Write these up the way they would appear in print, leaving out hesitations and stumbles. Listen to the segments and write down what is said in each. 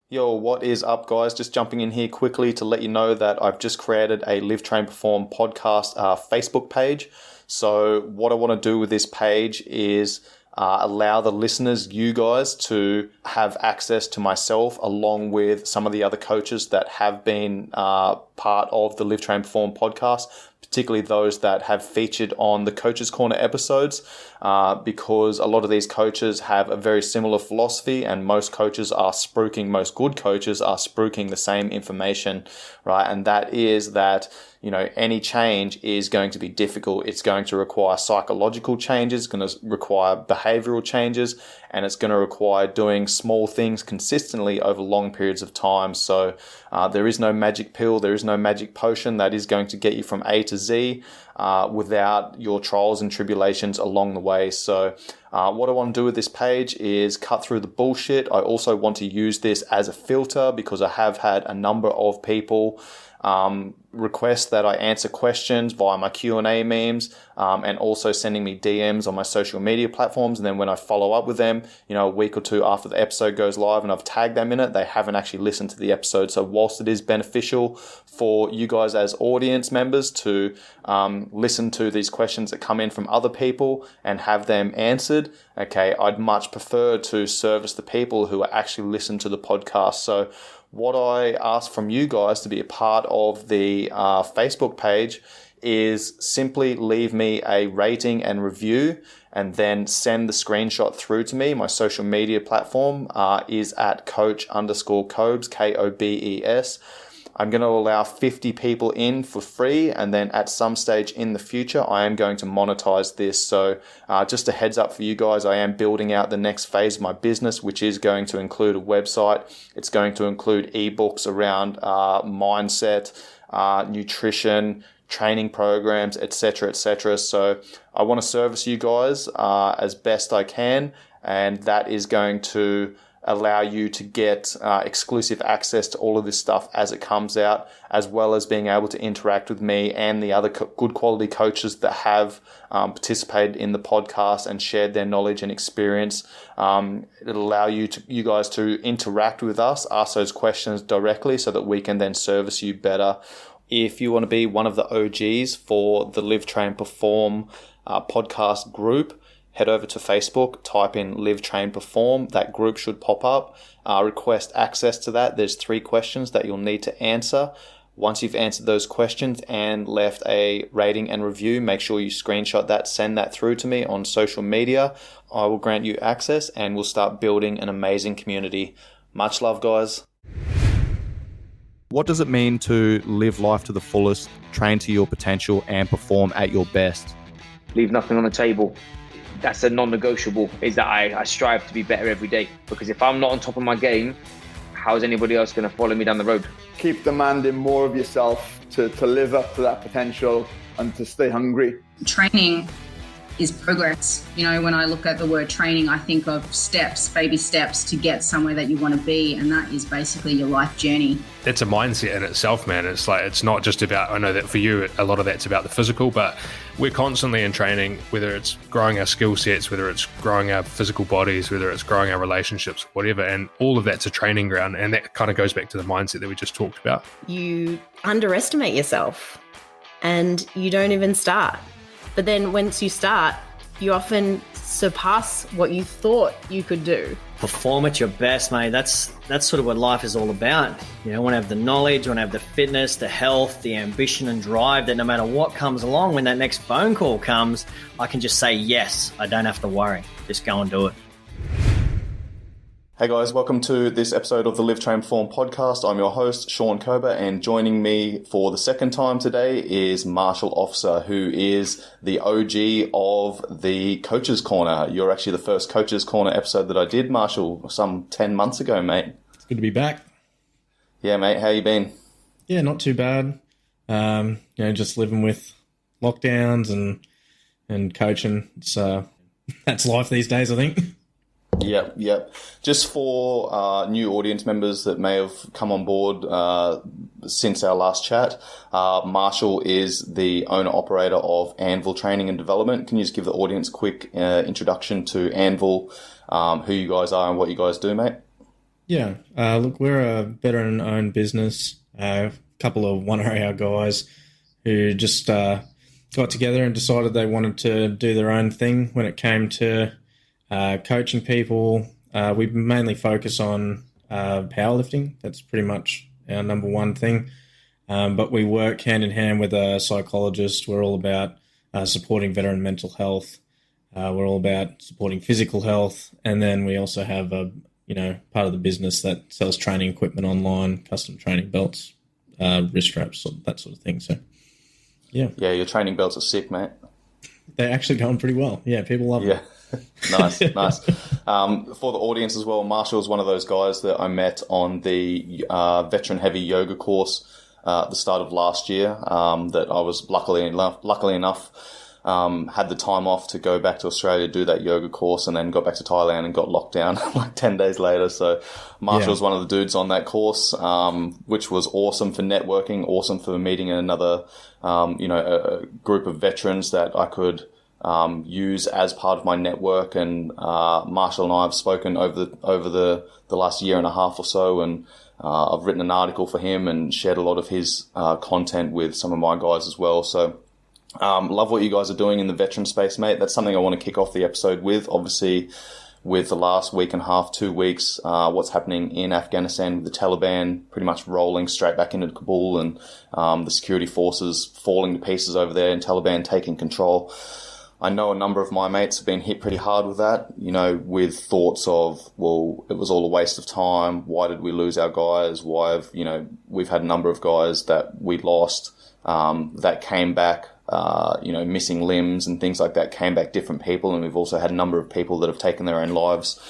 Yo, what is up, guys? Just jumping in here quickly to let you know that I've just created a Live, Train, Perform podcast Facebook page. So what I want to do with this page is allow the listeners, you guys, to have access to myself along with some of the other coaches that have been part of the Live, Train, Perform podcast, particularly those that have featured on the Coaches Corner episodes, because a lot of these coaches have a very similar philosophy, and most good coaches are spruiking the same information, right? And that is that, any change is going to be difficult. It's going to require psychological changes, it's going to require behavioral changes, and it's going to require doing small things consistently over long periods of time. So there is no magic pill, there is no magic potion that is going to get you from A to Z without your trials and tribulations along the way. So what I want to do with this page is cut through the bullshit. I also want to use this as a filter because I have had a number of people request that I answer questions via my Q&A memes, and also sending me DMs on my social media platforms. And then when I follow up with them, a week or two after the episode goes live and I've tagged them in it, they haven't actually listened to the episode. So whilst it is beneficial for you guys as audience members to listen to these questions that come in from other people and have them answered, okay, I'd much prefer to service the people who actually listen to the podcast. So what I ask from you guys to be a part of the Facebook page is simply leave me a rating and review and then send the screenshot through to me. My social media platform is at coach_Kobes, Kobes. I'm going to allow 50 people in for free, and then at some stage in the future, I am going to monetize this. So just a heads up for you guys, I am building out the next phase of my business, which is going to include a website. It's going to include ebooks around mindset, nutrition, training programs, etc., etc. So I want to service you guys as best I can, and that is going to allow you to get exclusive access to all of this stuff as it comes out, as well as being able to interact with me and the other good quality coaches that have participated in the podcast and shared their knowledge and experience. It'll allow you guys to interact with us, ask those questions directly so that we can then service you better. If you want to be one of the OGs for the Live, Train, Perform podcast group, head over to Facebook, type in Live, Train, Perform. That group should pop up. Request access to that. There's 3 questions that you'll need to answer. Once you've answered those questions and left a rating and review, make sure you screenshot that, send that through to me on social media. I will grant you access and we'll start building an amazing community. Much love, guys. What does it mean to live life to the fullest, train to your potential, and perform at your best? Leave nothing on the table. That's a non-negotiable, is that I strive to be better every day. Because if I'm not on top of my game, how is anybody else going to follow me down the road? Keep demanding more of yourself to live up to that potential and to stay hungry. Training is progress. When I look at the word training, I think of steps, baby steps to get somewhere that you want to be. And that is basically your life journey. It's a mindset in itself, man. It's like, it's not just about, I know that for you, a lot of that's about the physical, but we're constantly in training, whether it's growing our skill sets, whether it's growing our physical bodies, whether it's growing our relationships, whatever. And all of that's a training ground. And that kind of goes back to the mindset that we just talked about. You underestimate yourself and you don't even start. But then once you start, you often surpass what you thought you could do. Perform at your best, mate. That's sort of what life is all about. I want to have the knowledge, I want to have the fitness, the health, the ambition and drive that no matter what comes along, when that next phone call comes, I can just say yes. I don't have to worry. Just go and do it. Hey guys, welcome to this episode of the Live, Train, Perform podcast. I'm your host, Sean Kober, and joining me for the second time today is Marshall Officer, who is the OG of the Coaches Corner. You're actually the first Coaches Corner episode that I did, Marshall, some 10 months ago, mate. It's good to be back. Yeah, mate, how you been? Yeah, not too bad. Just living with lockdowns and coaching. It's that's life these days, I think. Yep. Just for new audience members that may have come on board since our last chat, Marshall is the owner-operator of Anvil Training and Development. Can you just give the audience a quick introduction to Anvil, who you guys are and what you guys do, mate? Yeah. Look, we're a veteran-owned business. A couple of 1-hour guys who just got together and decided they wanted to do their own thing when it came to coaching people. We mainly focus on powerlifting. That's pretty much our number one thing. But we work hand in hand with a psychologist. We're all about supporting veteran mental health. We're all about supporting physical health. And then we also have a part of the business that sells training equipment online, custom training belts, wrist straps, that sort of thing. So, yeah. Yeah, your training belts are sick, mate. They're actually going pretty well. Yeah, people love them. Nice. For the audience as well, Marshall is one of those guys that I met on the veteran heavy yoga course at the start of last year, that I was luckily enough had the time off to go back to Australia, do that yoga course, and then got back to Thailand and got locked down like 10 days later. So Marshall was one of the dudes on that course, which was awesome for networking, awesome for meeting another, a group of veterans that I could use as part of my network. And Marshall and I have spoken over the last year and a half or so, and I've written an article for him and shared a lot of his content with some of my guys as well. So love what you guys are doing in the veteran space, mate. That's something I want to kick off the episode with. Obviously, with the last week and a half, 2 weeks, what's happening in Afghanistan with the Taliban pretty much rolling straight back into Kabul, and the security forces falling to pieces over there and Taliban taking control. I know a number of my mates have been hit pretty hard with that, with thoughts of, well, it was all a waste of time. Why did we lose our guys? We've had a number of guys that we lost, that came back, missing limbs and things like that, came back different people. And we've also had a number of people that have taken their own lives,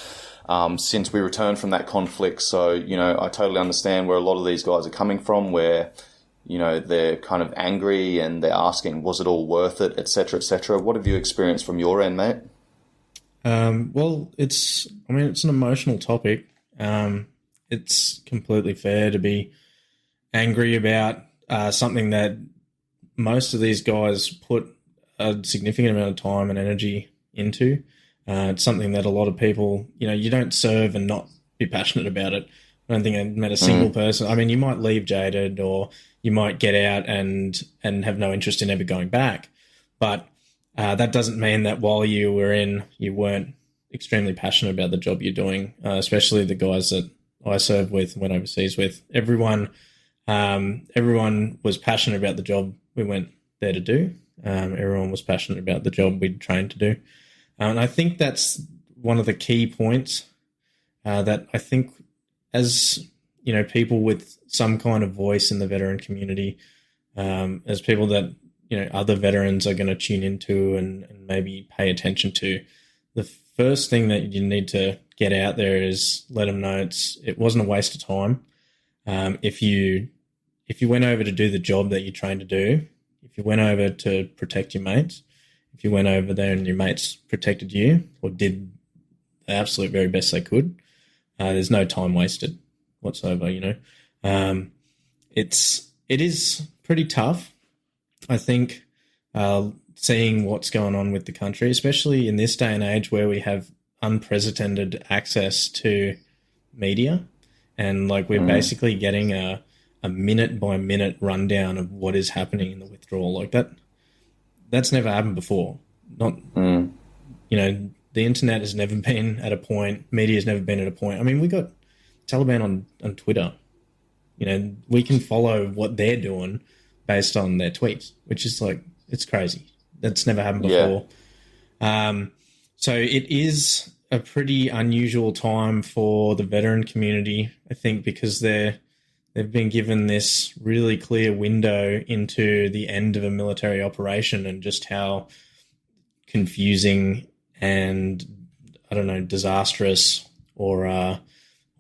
since we returned from that conflict. So, I totally understand where a lot of these guys are coming from, where, they're kind of angry and they're asking, was it all worth it, et cetera, et cetera. What have you experienced from your end, mate? Well, it's an emotional topic. It's completely fair to be angry about something that most of these guys put a significant amount of time and energy into. It's something that a lot of people, you don't serve and not be passionate about it. I don't think I met a single person. I mean, you might leave jaded, or you might get out and have no interest in ever going back. But that doesn't mean that while you were in, you weren't extremely passionate about the job you're doing, especially the guys that I served with and went overseas with. Everyone was passionate about the job we went there to do. Everyone was passionate about the job we'd trained to do. And I think that's one of the key points that I think, as people with some kind of voice in the veteran community, as people that other veterans are going to tune into and maybe pay attention to, the first thing that you need to get out there is let them know it wasn't a waste of time. If you went over to do the job that you trained to do, if you went over to protect your mates, if you went over there and your mates protected you or did the absolute very best they could, there's no time wasted whatsoever. It is pretty tough, I think, seeing what's going on with the country, especially in this day and age where we have unprecedented access to media, and we're basically getting a minute by minute rundown of what is happening in the withdrawal. Like that's never happened before. The internet has never been at a point. Media has never been at a point. I mean, we got Taliban on Twitter. We can follow what they're doing based on their tweets, which is it's crazy. That's never happened before. Yeah. So it is a pretty unusual time for the veteran community, I think, because they've been given this really clear window into the end of a military operation, and just how confusing and, I don't know, disastrous or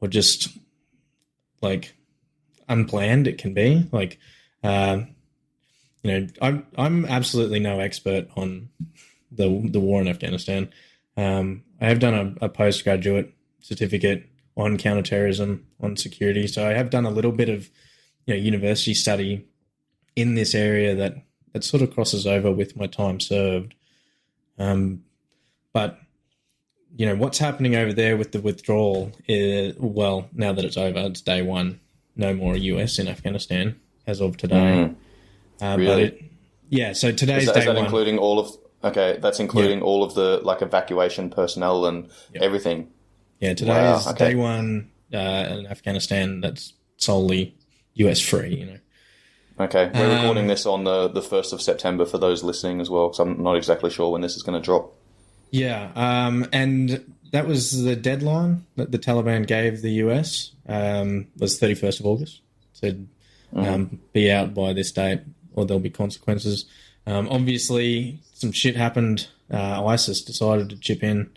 just unplanned it can be. I'm absolutely no expert on the war in Afghanistan. I have done a postgraduate certificate on counterterrorism, on security, so I have done a little bit of university study in this area that sort of crosses over with my time served. But what's happening over there with the withdrawal is, well, now that it's over, it's day one. No more US in Afghanistan as of today. Really? So today's is day that one. Including all of... Okay, that's including all of the evacuation personnel and everything. Yeah, today is day one in Afghanistan that's solely US free, Okay, we're recording this on the 1st of September for those listening as well, because I'm not exactly sure when this is going to drop. Yeah, and that was the deadline that the Taliban gave the US, was 31st of August. Said be out by this date or there'll be consequences. Obviously, some shit happened. ISIS decided to chip in,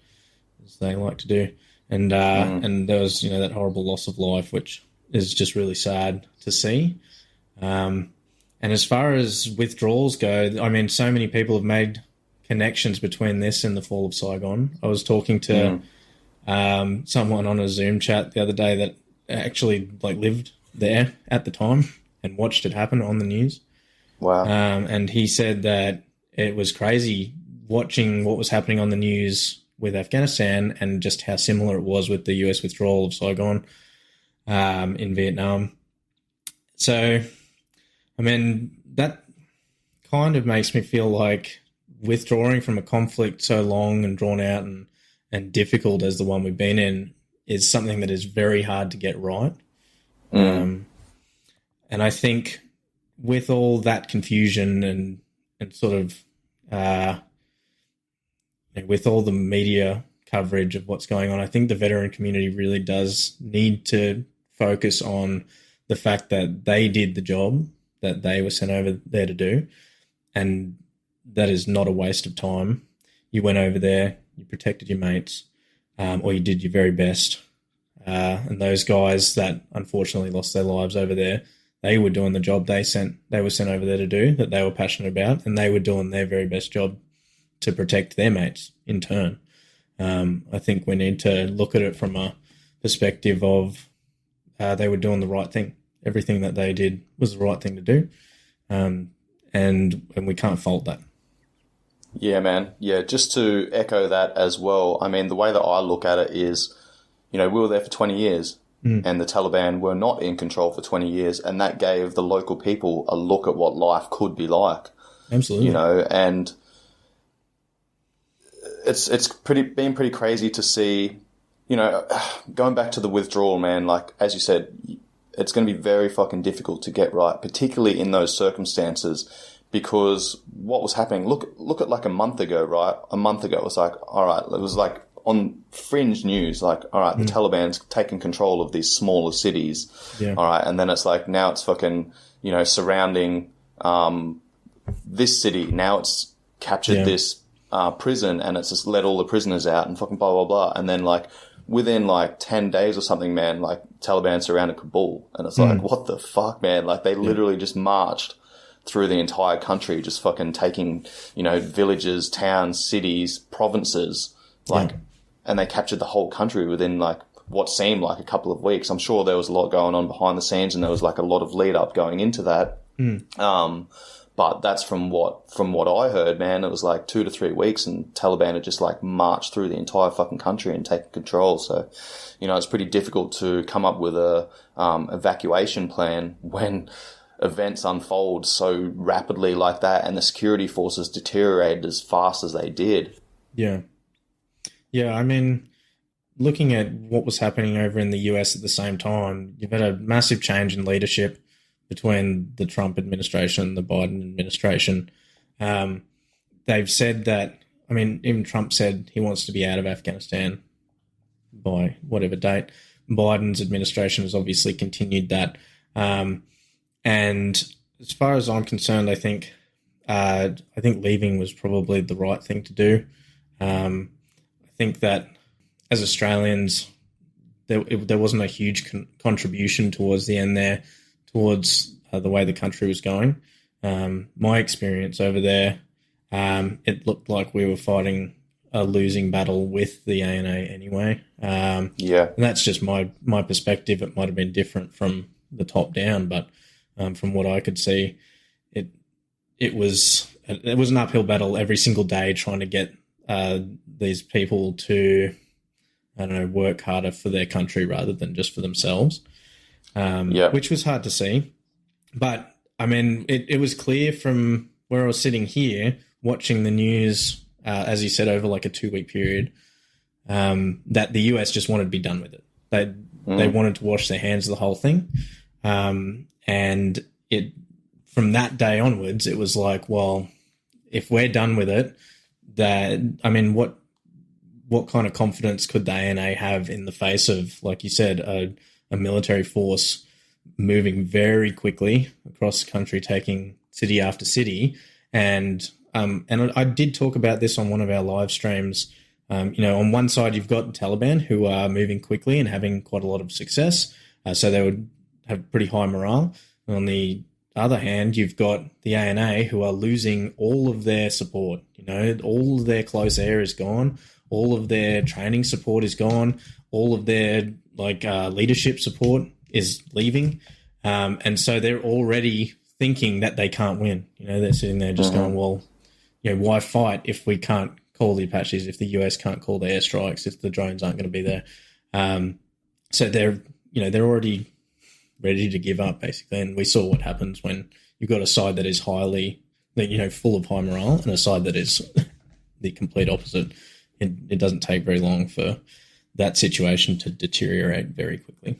as they like to do. And there was, that horrible loss of life, which is just really sad to see. And as far as withdrawals go, I mean, so many people have made connections between this and the fall of Saigon. I was talking to someone on a Zoom chat the other day that actually lived there at the time and watched it happen on the news. Wow. And he said that it was crazy watching what was happening on the news with Afghanistan and just how similar it was with the US withdrawal of Saigon in Vietnam. So, I mean, that kind of makes me feel like withdrawing from a conflict so long and drawn out and difficult as the one we've been in is something that is very hard to get right. And I think with all that confusion and sort of with all the media coverage of what's going on, I think the veteran community really does need to focus on the fact that they did the job that they were sent over there to do, and that is not a waste of time. You went over there, you protected your mates, or you did your very best. And those guys that unfortunately lost their lives over there, they were doing the job they were sent over there to do, that they were passionate about, and they were doing their very best job to protect their mates in turn. I think we need to look at it from a perspective of they were doing the right thing. Everything that they did was the right thing to do, and we can't fault that. Yeah, man. Yeah, just to echo that as well, I mean, the way that I look at it is, we were there for 20 years and the Taliban were not in control for 20 years, and that gave the local people a look at what life could be like. Absolutely. And it's been pretty crazy to see, going back to the withdrawal, man, as you said, it's going to be very fucking difficult to get right, particularly in those circumstances, because what was happening, look at a month ago, right? A month ago, it was all right, it was on fringe news, all right, the Taliban's taken control of these smaller cities. Yeah. All right. And then it's now it's fucking, surrounding, this city. Now it's captured this, prison, and it's just let all the prisoners out and fucking blah, blah, blah. And then within 10 days or something, man, Taliban surrounded Kabul. And it's what the fuck, man? They literally just marched through the entire country, just fucking taking, villages, towns, cities, provinces, and they captured the whole country within what seemed like a couple of weeks. I'm sure there was a lot going on behind the scenes, and there was a lot of lead up going into that. But that's from what I heard, man. It was 2 to 3 weeks, and Taliban had just marched through the entire fucking country and taken control. So, it's pretty difficult to come up with a evacuation plan when events unfold so rapidly like that, and the security forces deteriorated as fast as they did. Yeah. Yeah, I mean, looking at what was happening over in the US at the same time, you've had a massive change in leadership between the Trump administration and the Biden administration. They've said that, I mean, even Trump said he wants to be out of Afghanistan by whatever date. Biden's administration has obviously continued that. And as far as I'm concerned, I think leaving was probably the right thing to do. I think that as Australians, there wasn't a huge contribution towards the end there, towards the way the country was going. My experience over there, it looked like we were fighting a losing battle with the ANA anyway. And that's just my perspective. It might have been different from the top down, but from what I could see, it was an uphill battle every single day trying to get these people to I don't know, work harder for their country rather than just for themselves, which was hard to see. But, I mean, it was clear from where I was sitting here watching the news, as you said, over like a 2-week period, that the US just wanted to be done with it. They wanted to wash their hands of the whole thing. And from that day onwards, it was like, well, if we're done with it, what kind of confidence could the ANA have in the face of, like you said, a military force moving very quickly across the country, taking city after city? And I did talk about this on one of our live streams. On one side, you've got the Taliban, who are moving quickly and having quite a lot of success. So they would have pretty high morale. On the other hand, you've got the ANA, who are losing all of their support. All of their close air is gone. All of their training support is gone. All of their leadership support is leaving. And so they're already thinking that they can't win. They're sitting there just going, well, why fight if we can't call the Apaches, if the US can't call the airstrikes, if the drones aren't going to be there? So they're already ready to give up, basically. And we saw what happens when you've got a side that is full of high morale, and a side that is the complete opposite. It doesn't take very long for that situation to deteriorate very quickly.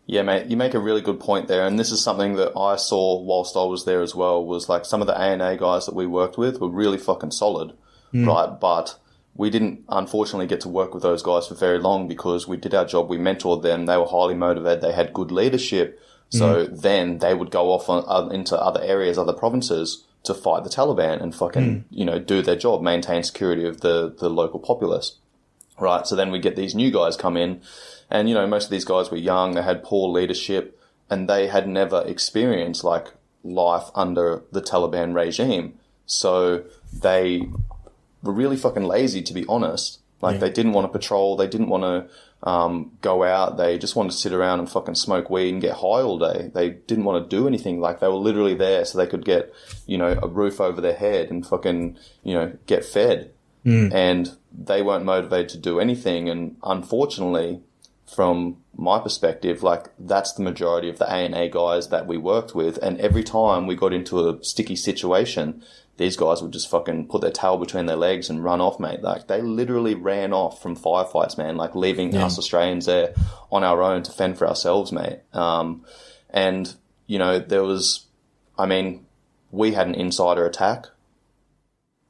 Yeah, mate, you make a really good point there. And this is something that I saw whilst I was there as well, was like some of the ANA guys that we worked with were really fucking solid, right? But we didn't, unfortunately, get to work with those guys for very long because we did our job. We mentored them. They were highly motivated. They had good leadership. So then they would go off into other areas, other provinces to fight the Taliban and fucking, do their job, maintain security of the local populace. Right. So then we get these new guys come in and, most of these guys were young. They had poor leadership and they had never experienced like life under the Taliban regime. So they were really fucking lazy, to be honest. Like they didn't want to patrol. They didn't want to go out. They just wanted to sit around and fucking smoke weed and get high all day. They didn't want to do anything. Like they were literally there so they could get, a roof over their head and fucking, get fed. And they weren't motivated to do anything. And unfortunately, from my perspective, like that's the majority of the ANA guys that we worked with. And every time we got into a sticky situation, these guys would just fucking put their tail between their legs and run off, mate. Like they literally ran off from firefights, man, like leaving us Australians there on our own to fend for ourselves, mate. And, there was, we had an insider attack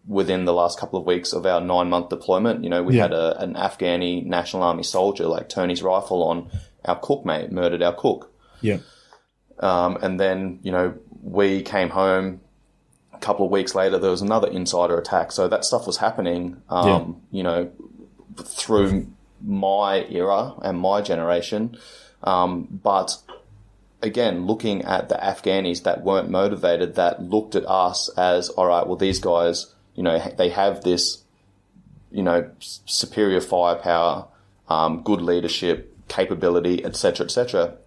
within the last couple of weeks of our 9-month deployment. We had an Afghani National Army soldier like turn his rifle on our cook, mate, murdered our cook. Yeah. And then, we came home. A couple of weeks later, there was another insider attack. So that stuff was happening, through my era and my generation. But again, looking at the Afghanis that weren't motivated, that looked at us as, all right, well, these guys, they have this, superior firepower, good leadership, capability, etc., etc.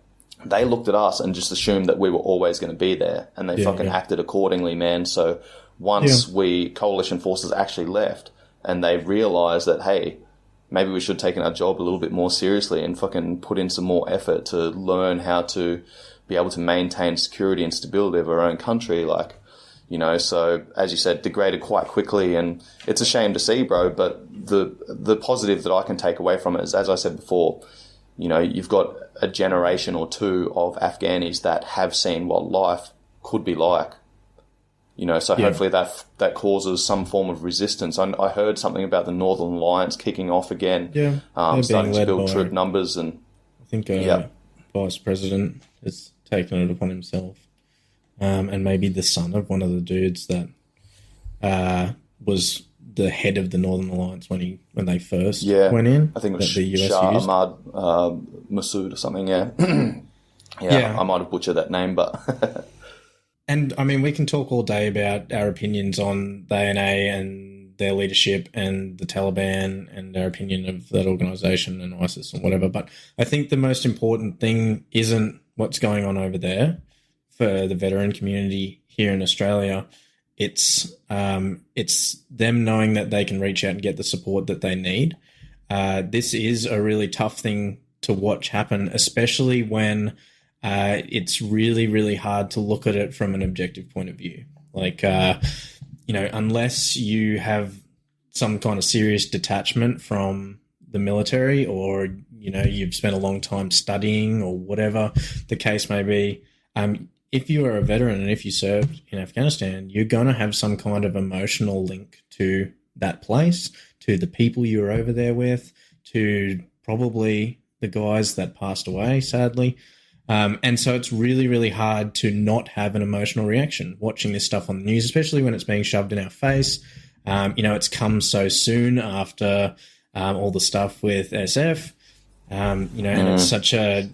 They looked at us and just assumed that we were always going to be there, and they acted accordingly, man. So once coalition forces actually left and they realized that, hey, maybe we should have taken our job a little bit more seriously and fucking put in some more effort to learn how to be able to maintain security and stability of our own country, so as you said, degraded quite quickly, and it's a shame to see, bro, but the positive that I can take away from it is, as I said before, you've got a generation or two of Afghanis that have seen what life could be like. Hopefully that causes some form of resistance. I heard something about the Northern Alliance kicking off again, starting to build troop numbers. And I think Vice President has taken it upon himself. And maybe the son of one of the dudes that was the head of the Northern Alliance when they first went in. I think it was the US Shah used. Ahmad Massoud or something, I might have butchered that name, but... And, we can talk all day about our opinions on the ANA and their leadership and the Taliban and our opinion of that organisation and ISIS and whatever, but I think the most important thing isn't what's going on over there for the veteran community here in Australia. It's them knowing that they can reach out and get the support that they need. this is a really tough thing to watch happen, especially when it's really, really hard to look at it from an objective point of view. Like, unless you have some kind of serious detachment from the military, or, you've spent a long time studying, or whatever the case may be, if you are a veteran and if you served in Afghanistan, you're going to have some kind of emotional link to that place, to the people you were over there with, to probably the guys that passed away, sadly. And so it's really, really hard to not have an emotional reaction watching this stuff on the news, especially when it's being shoved in our face. It's come so soon after all the stuff with SF, and it's such a,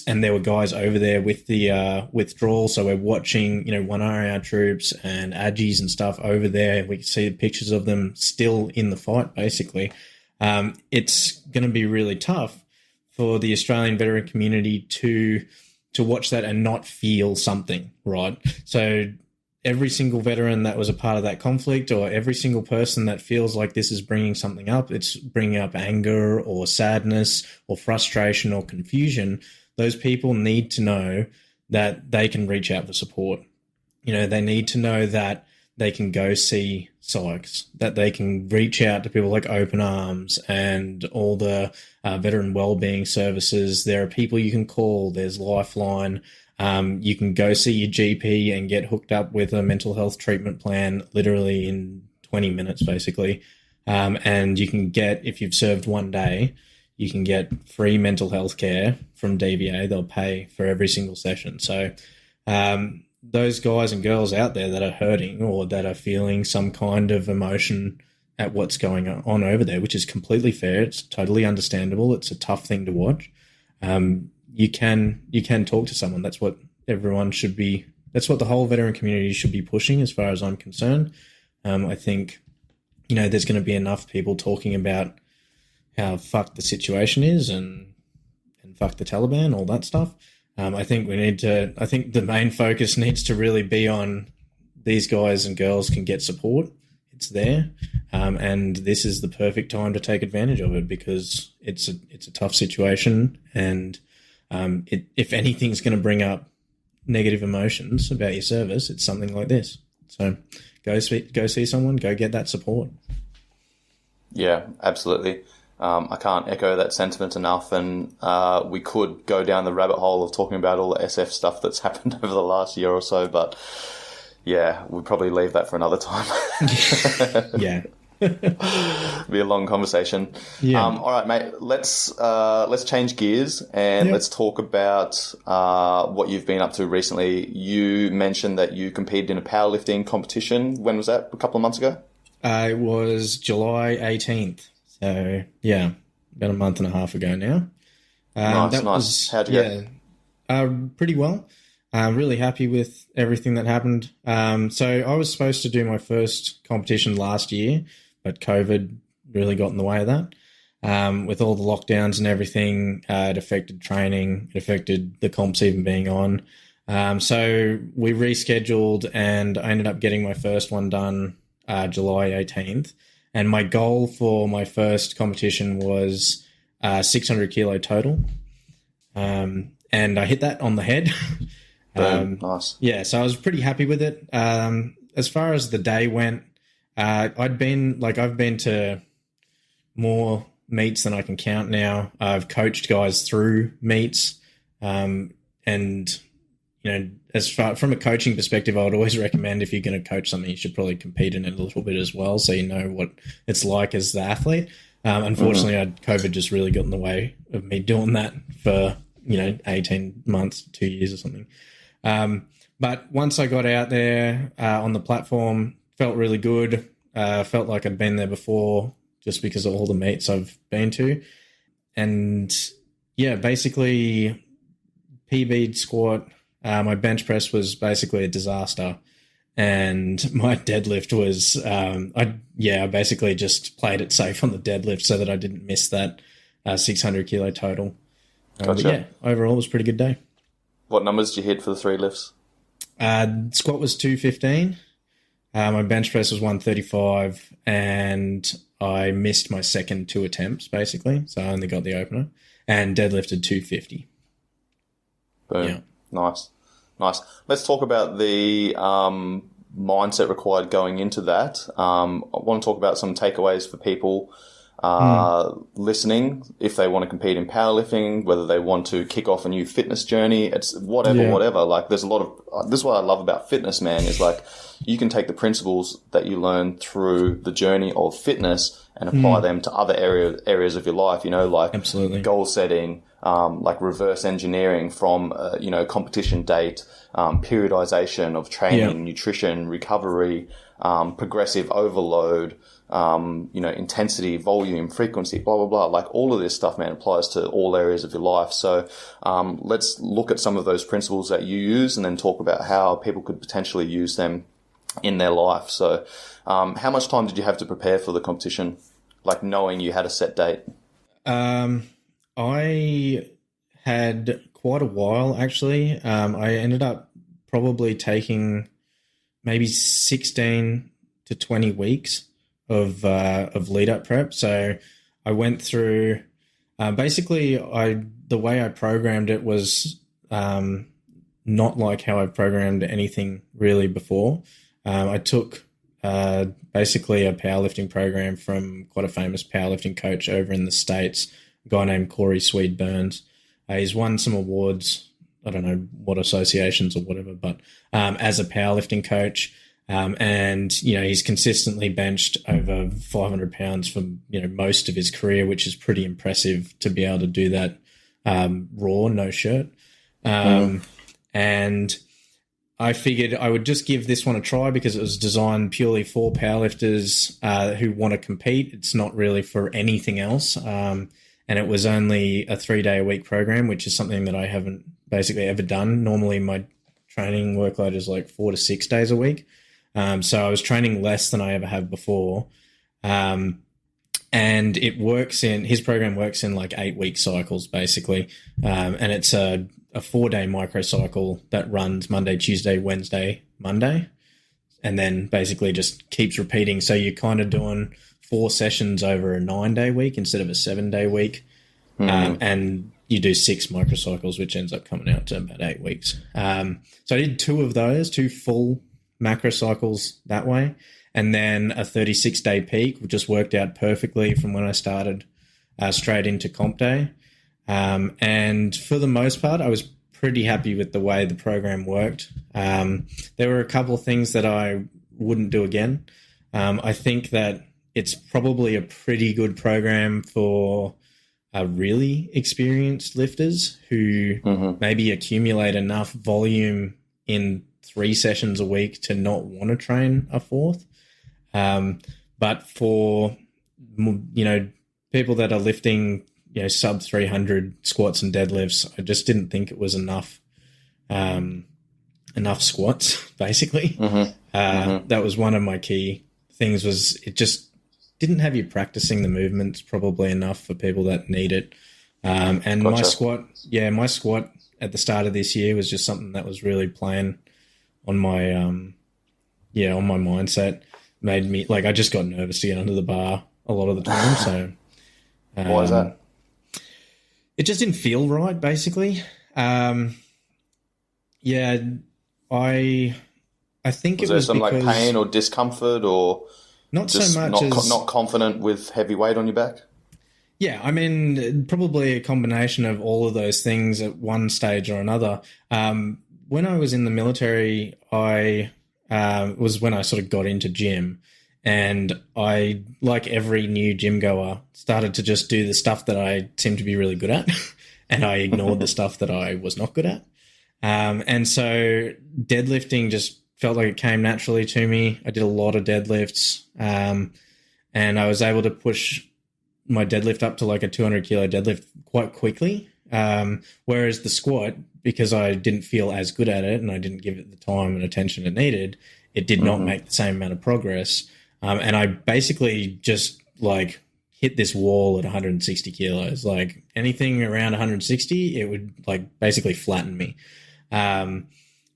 and there were guys over there with the withdrawal. So we're watching, one RAR troops and AGIs and stuff over there. We can see pictures of them still in the fight, basically. It's going to be really tough for the Australian veteran community to watch that and not feel something, right? So every single veteran that was a part of that conflict, or every single person that feels like this is bringing something up, it's bringing up anger or sadness or frustration or confusion, those people need to know that they can reach out for support. They need to know that they can go see psychs, that they can reach out to people like Open Arms and all the veteran wellbeing services. There are people you can call. There's Lifeline. You can go see your GP and get hooked up with a mental health treatment plan literally in 20 minutes, basically. And you can get, if you've served one day, you can get free mental health care from DVA. They'll pay for every single session. So those guys and girls out there that are hurting or that are feeling some kind of emotion at what's going on over there, which is completely fair. It's totally understandable. It's a tough thing to watch. You can talk to someone. That's what everyone should be. That's what the whole veteran community should be pushing, as far as I'm concerned. I think, there's going to be enough people talking about how fucked the situation is and fuck the Taliban, all that stuff. I think the main focus needs to really be on these guys and girls can get support. It's there. And this is the perfect time to take advantage of it, because it's a tough situation. And if anything's going to bring up negative emotions about your service, it's something like this. So go see someone, go get that support. Yeah, absolutely. I can't echo that sentiment enough, and we could go down the rabbit hole of talking about all the SF stuff that's happened over the last year or so, but yeah, we'll probably leave that for another time. Yeah. Be a long conversation. Yeah. All right, mate, let's change gears and let's talk about what you've been up to recently. You mentioned that you competed in a powerlifting competition. When was that? A couple of months ago? It was July 18th. So, yeah, about a month and a half ago now. Nice. How'd you go? Pretty well. I'm really happy with everything that happened. So I was supposed to do my first competition last year, but COVID really got in the way of that. With all the lockdowns and everything, it affected training. It affected the comps even being on. So we rescheduled, and I ended up getting my first one done July 18th. And my goal for my first competition was 600 kilo total. And I hit that on the head. Nice. Yeah, so I was pretty happy with it. As far as the day went, I've been to more meets than I can count now. I've coached guys through meets. And, as far from a coaching perspective, I would always recommend, if you're going to coach something, you should probably compete in it a little bit as well, so you know what it's like as the athlete. Unfortunately, COVID just really got in the way of me doing that for 18 months, 2 years or something. But once I got out there on the platform, felt really good. Felt like I'd been there before, just because of all the meets I've been to. And yeah, basically PB squat. My bench press was basically a disaster, and my deadlift was, I basically just played it safe on the deadlift so that I didn't miss that 600 kilo total. Gotcha. But yeah, overall it was a pretty good day. What numbers did you hit for the 3 lifts? Squat was 215, My bench press was 135, and I missed my second 2 attempts, basically. So I only got the opener, and deadlifted 250. Boom. Yeah. Nice. Let's talk about the mindset required going into that. I want to talk about some takeaways for people listening, if they want to compete in powerlifting, whether they want to kick off a new fitness journey. It's whatever. Like, there's a lot of, this is what I love about fitness, man, is like, you can take the principles that you learn through the journey of fitness and apply them to other areas of your life, like Absolutely. goal setting, like reverse engineering from, competition date, periodization of training, nutrition, recovery, progressive overload, intensity, volume, frequency, blah, blah, blah. Like, all of this stuff, man, applies to all areas of your life. So, let's look at some of those principles that you use and then talk about how people could potentially use them in their life. So, how much time did you have to prepare for the competition? Like, knowing you had a set date? I had quite a while, actually. I ended up probably taking maybe 16 to 20 weeks of lead up prep. So I went through, basically the way I programmed it was, not like how I've programmed anything really before. I took, basically a powerlifting program from quite a famous powerlifting coach over in the States, a guy named Corey Swede Burns. He's won some awards, I don't know what associations or whatever, but as a powerlifting coach, and he's consistently benched over 500 pounds for most of his career, which is pretty impressive to be able to do that raw, no shirt. And I figured I would just give this one a try because it was designed purely for powerlifters who want to compete. It's not really for anything else. And it was only a 3-day-a-week program, which is something that I haven't basically ever done. Normally my training workload is like 4 to 6 days a week. So I was training less than I ever have before. And his program works in like 8-week cycles, basically. And it's a 4-day microcycle that runs Monday, Tuesday, Wednesday, Monday, and then basically just keeps repeating. So you're kind of doing 4 sessions over a 9-day week instead of a 7-day week. And you do 6 microcycles, which ends up coming out to about 8 weeks. So I did 2 of those, 2 full macrocycles that way. And then a 36-day peak, which just worked out perfectly from when I started straight into comp day. And for the most part, I was pretty happy with the way the program worked. There were a couple of things that I wouldn't do again. I think that it's probably a pretty good program for really experienced lifters who maybe accumulate enough volume in 3 sessions a week to not want to train a 4th. But for, people that are lifting, sub 300 squats and deadlifts, I just didn't think it was enough squats, basically. That was one of my key things, was it just didn't have you practicing the movements probably enough for people that need it. And gotcha. my squat at the start of this year was just something that was really playing on my, on my mindset. Made me, I just got nervous to get under the bar a lot of the time. So why is that? It just didn't feel right, basically. I think was it was some because, pain or discomfort, or not just so much not confident with heavy weight on your back? Yeah, I mean, probably a combination of all of those things at one stage or another. When I was in the military, I was when I sort of got into gym, and I, like every new gym goer, started to just do the stuff that I seemed to be really good at, and I ignored the stuff that I was not good at. And so deadlifting just felt like it came naturally to me. I did a lot of deadlifts, and I was able to push my deadlift up to like a 200 kilo deadlift quite quickly. Whereas the squat, because I didn't feel as good at it and I didn't give it the time and attention it needed, it did not make the same amount of progress. And I basically just hit this wall at 160 kilos. Like anything around 160, it would basically flatten me,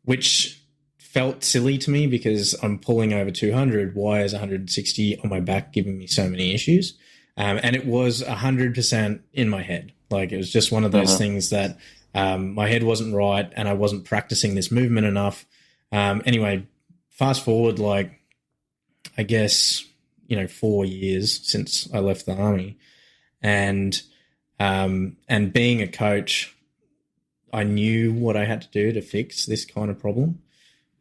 which felt silly to me because I'm pulling over 200. Why is 160 on my back giving me so many issues? And it was 100% in my head. Like, it was just one of those things that my head wasn't right and I wasn't practicing this movement enough. Anyway, fast forward, like, I guess, 4 years since I left the army, and being a coach, I knew what I had to do to fix this kind of problem.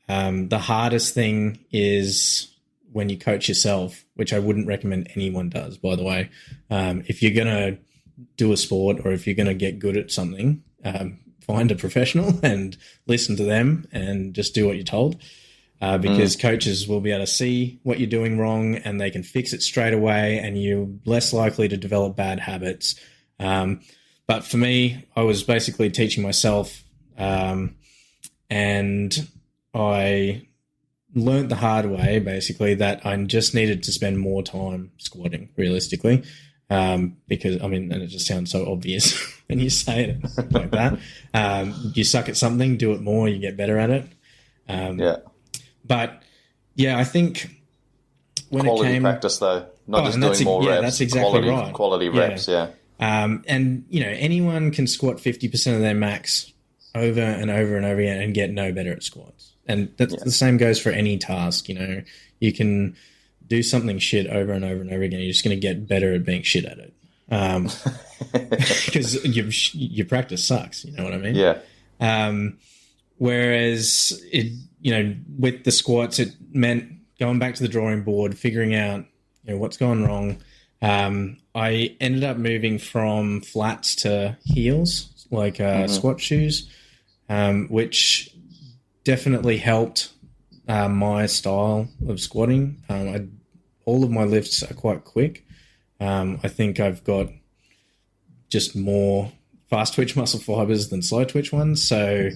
The hardest thing is when you coach yourself, which I wouldn't recommend anyone does, by the way. If you're going to do a sport or if you're going to get good at something, find a professional and listen to them and just do what you're told. Because coaches will be able to see what you're doing wrong and they can fix it straight away, and you're less likely to develop bad habits. But for me, I was basically teaching myself, and I learned the hard way, basically, that I just needed to spend more time squatting, realistically. Because, and it just sounds so obvious when you say it like that. You suck at something, do it more, you get better at it. But, yeah, I think when quality it came... practice, though. Not just doing more reps. That's exactly right. Quality reps, and, anyone can squat 50% of their max over and over and over again and get no better at squats. And that's the same goes for any task. You can do something shit over and over and over again. You're just going to get better at being shit at it. Because your practice sucks. You know what I mean? Yeah. Whereas with the squats, it meant going back to the drawing board, figuring out, what's gone wrong. I ended up moving from flats to heels, like squat shoes, which definitely helped my style of squatting. All of my lifts are quite quick. I think I've got just more fast twitch muscle fibers than slow twitch ones. So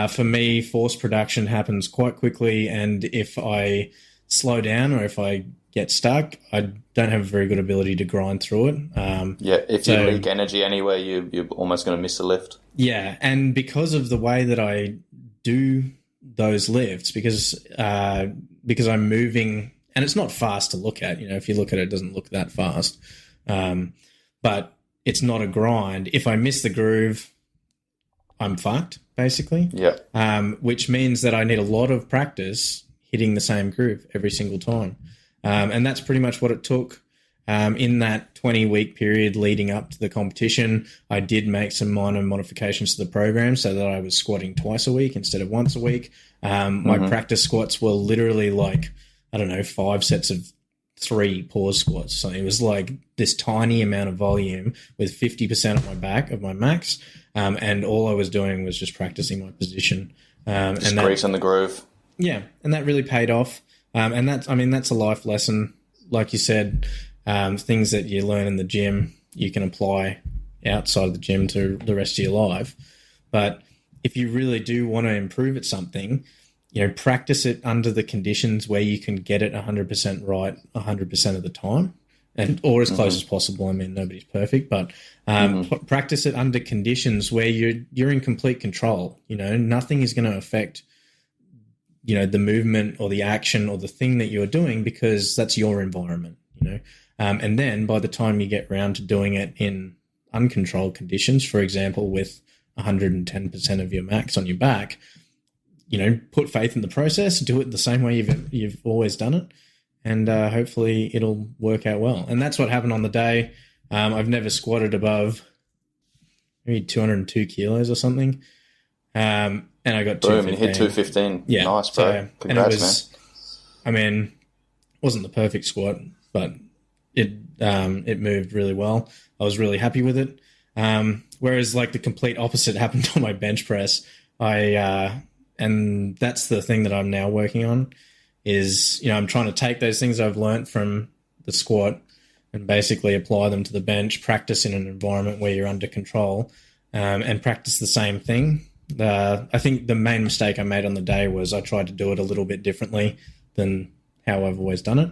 for me, force production happens quite quickly. And if I slow down or if I get stuck, I don't have a very good ability to grind through it. If you leak energy anywhere, you're almost going to miss a lift. Yeah, and because of the way that I do those lifts, because I'm moving, and it's not fast to look at. If you look at it, it doesn't look that fast. But it's not a grind. If I miss the groove, I'm fucked, basically. Yeah. Which means that I need a lot of practice hitting the same groove every single time. And that's pretty much what it took. In that 20-week period leading up to the competition, I did make some minor modifications to the program so that I was squatting twice a week instead of once a week. My practice squats were literally 5 sets of 3 pause squats. So it was like this tiny amount of volume with 50% of my back of my max. And all I was doing was just practicing my position. Just greasing the groove. Yeah. And that really paid off. And that's a life lesson. Like you said, things that you learn in the gym, you can apply outside of the gym to the rest of your life. But if you really do want to improve at something, practice it under the conditions where you can get it 100% right 100% of the time, or as close as possible. I mean, nobody's perfect, but practice it under conditions where you're in complete control. Nothing is going to affect the movement or the action or the thing that you're doing, because that's your environment. And then by the time you get around to doing it in uncontrolled conditions, for example, with 110% of your max on your back, put faith in the process, do it the same way you've always done it, and hopefully it'll work out well. And that's what happened on the day. I've never squatted above maybe 202 kilos or something. And I got 215. Boom, you hit 215. Yeah. Nice, bro. So, Congrats, man. It wasn't the perfect squat, but it moved really well. I was really happy with it. Whereas the complete opposite happened on my bench press. And that's the thing that I'm now working on is, I'm trying to take those things I've learned from the squat and basically apply them to the bench, practice in an environment where you're under control, and practice the same thing. I think the main mistake I made on the day was I tried to do it a little bit differently than how I've always done it.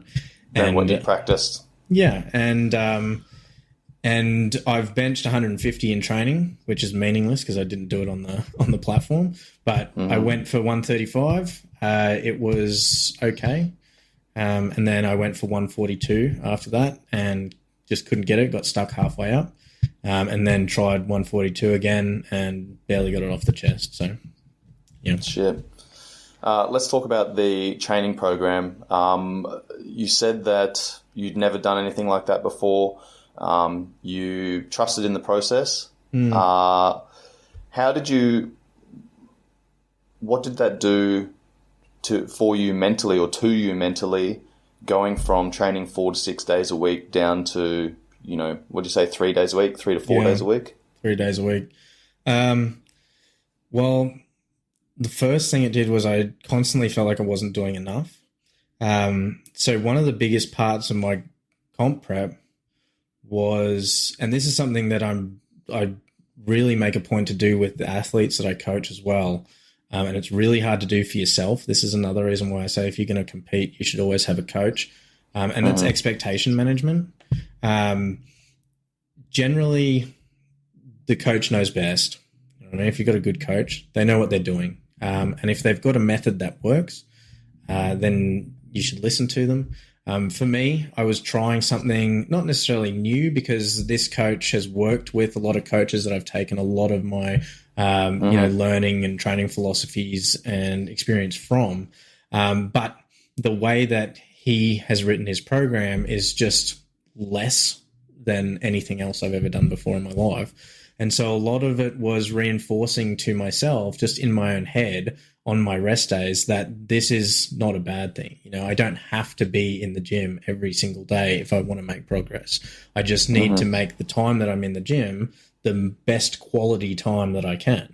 And what you practiced. Yeah. And And I've benched 150 in training, which is meaningless because I didn't do it on the platform. But I went for 135. It was okay. And then I went for 142 after that and just couldn't get it, got stuck halfway up. And then tried 142 again and barely got it off the chest. So, yeah. Shit. Let's talk about the training program. You said that you'd never done anything like that before. You trusted in the process. What did that do for you mentally or to you mentally, going from training 4 to 6 days a week down to, what'd you say, 3 days a week, 3 to 4 days a week? 3 days a week. Well, the first thing it did was I constantly felt like I wasn't doing enough. So one of the biggest parts of my comp prep was, and this is something that I really make a point to do with the athletes that I coach as well. And it's really hard to do for yourself. This is another reason why I say if you're going to compete, you should always have a coach. And it's expectation management. Generally, the coach knows best. If you've got a good coach, they know what they're doing. And if they've got a method that works, then you should listen to them. For me, I was trying something not necessarily new because this coach has worked with a lot of coaches that I've taken a lot of my learning and training philosophies and experience from. But the way that he has written his program is just less than anything else I've ever done before in my life. And so a lot of it was reinforcing to myself, just in my own head on my rest days, that this is not a bad thing. I don't have to be in the gym every single day if I want to make progress. I just need to make the time that I'm in the gym the best quality time that I can.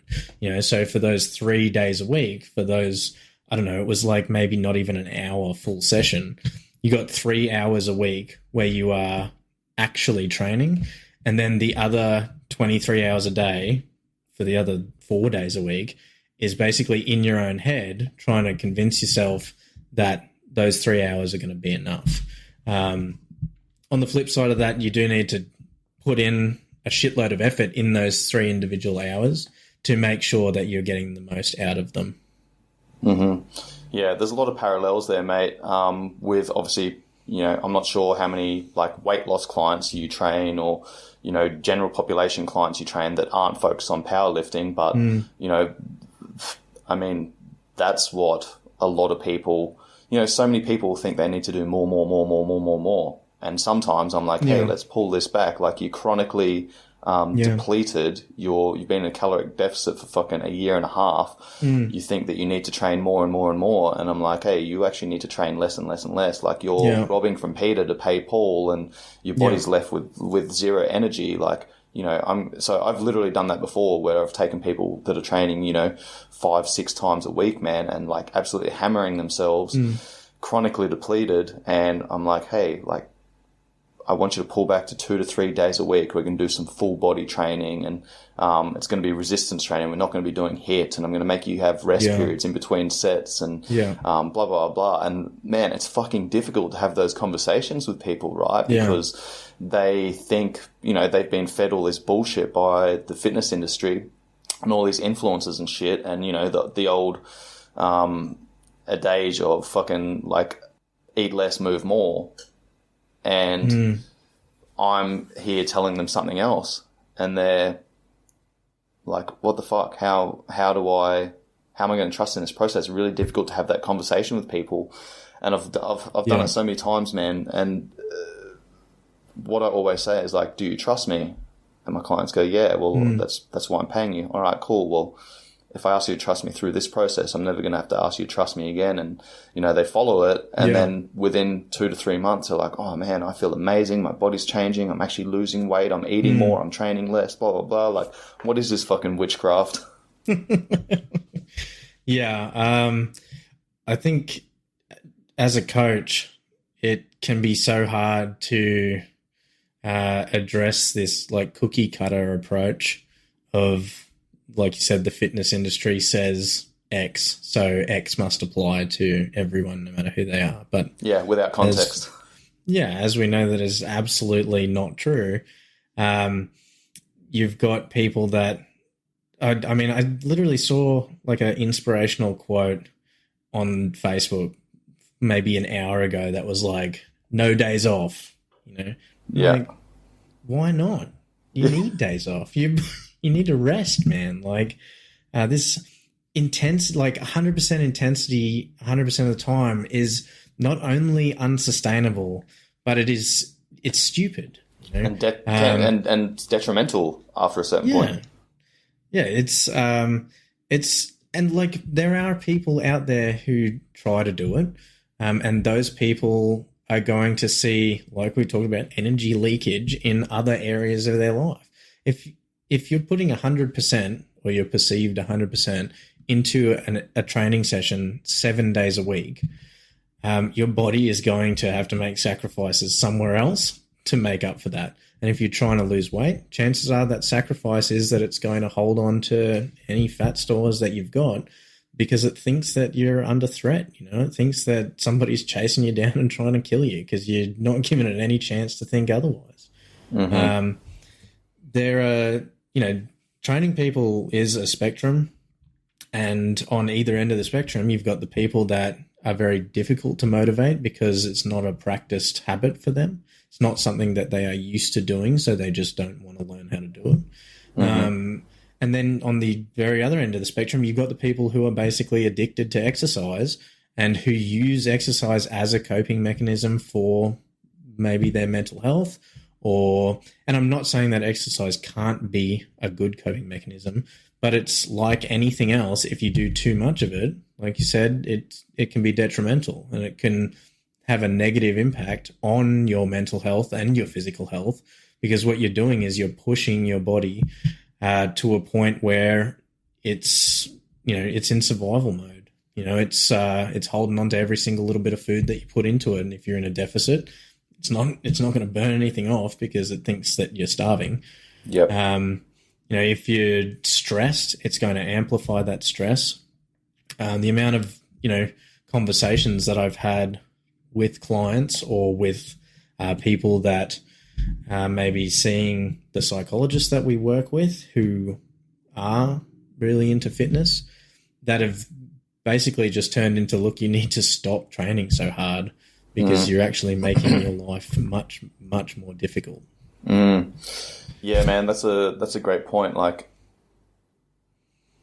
So for those 3 days a week, for those, I don't know, it was like maybe not even an hour full session. You got 3 hours a week where you are actually training, and then the other 23 hours a day for the other 4 days a week is basically in your own head trying to convince yourself that those 3 hours are going to be enough. On the flip side of that, you do need to put in a shitload of effort in those 3 individual hours to make sure that you're getting the most out of them. Yeah, there's a lot of parallels there, mate, with obviously, I'm not sure how many like weight loss clients you train or, general population clients you train that aren't focused on powerlifting, but, I mean, that's what a lot of people, so many people think they need to do more. And sometimes I'm like, hey, let's pull this back. Like, you're chronically depleted. You've been in a caloric deficit for fucking a year and a half. You think that you need to train more and more and more. And I'm like, hey, you actually need to train less and less and less. Like, you're robbing from Peter to pay Paul, and your body's left with zero energy. Like, I've literally done that before, where I've taken people that are training, 5-6 times a week, man, and like absolutely hammering themselves, chronically depleted. And I'm like, hey, like, I want you to pull back to 2 to 3 days a week. We're going to do some full body training, and it's going to be resistance training. We're not going to be doing HIIT, and I'm going to make you have rest periods in between sets, and blah, blah, blah. And man, it's fucking difficult to have those conversations with people, right? Because they think, they've been fed all this bullshit by the fitness industry and all these influencers and shit. And, the old adage of fucking like eat less, move more. And I'm here telling them something else, and they're like, what the fuck? How am I going to trust in this process? It's really difficult to have that conversation with people. And I've done it so many times, man. And what I always say is like, do you trust me? And my clients go, yeah, well, that's why I'm paying you. All right, cool. Well, if I ask you to trust me through this process, I'm never going to have to ask you to trust me again. And, they follow it. And then within 2 to 3 months, they're like, oh man, I feel amazing. My body's changing. I'm actually losing weight. I'm eating more. I'm training less, blah, blah, blah. Like, what is this fucking witchcraft? I think as a coach, it can be so hard to address this like cookie cutter approach of, like you said, the fitness industry says X, so X must apply to everyone, no matter who they are. But without context. As we know, that is absolutely not true. You've got people that, I literally saw like an inspirational quote on Facebook maybe an hour ago that was like, no days off, Yeah. Like, why not? You need days off. You need to rest, man. Like, this intense, like 100% intensity, 100% of the time is not only unsustainable, but it's stupid. And detrimental after a certain point. Yeah, it's and like there are people out there who try to do it, and those people are going to see, like we talked about, energy leakage in other areas of their life. If you're putting 100% or you're perceived 100% into a training session 7 days a week, your body is going to have to make sacrifices somewhere else to make up for that. And if you're trying to lose weight, chances are that sacrifice is that it's going to hold on to any fat stores that you've got because it thinks that you're under threat. It thinks that somebody's chasing you down and trying to kill you because you're not giving it any chance to think otherwise. Mm-hmm. There are, training people is a spectrum. And on either end of the spectrum, you've got the people that are very difficult to motivate because it's not a practiced habit for them. It's not something that they are used to doing, so they just don't want to learn how to do it. Mm-hmm. And then on the very other end of the spectrum, you've got the people who are basically addicted to exercise and who use exercise as a coping mechanism for maybe their mental health and I'm not saying that exercise can't be a good coping mechanism, but it's like anything else. If you do too much of it, like you said, it can be detrimental and it can have a negative impact on your mental health and your physical health, because what you're doing is you're pushing your body to a point where it's in survival mode. It's holding on to every single little bit of food that you put into it. And if you're in a deficit, it's not going to burn anything off because it thinks that you're starving. Yep. If you're stressed, it's going to amplify that stress. The amount of, conversations that I've had with clients or with people that may be seeing the psychologists that we work with who are really into fitness that have basically just turned into, look, you need to stop training so hard because you're actually making your life much, much more difficult. Yeah, man, that's a great point. Like,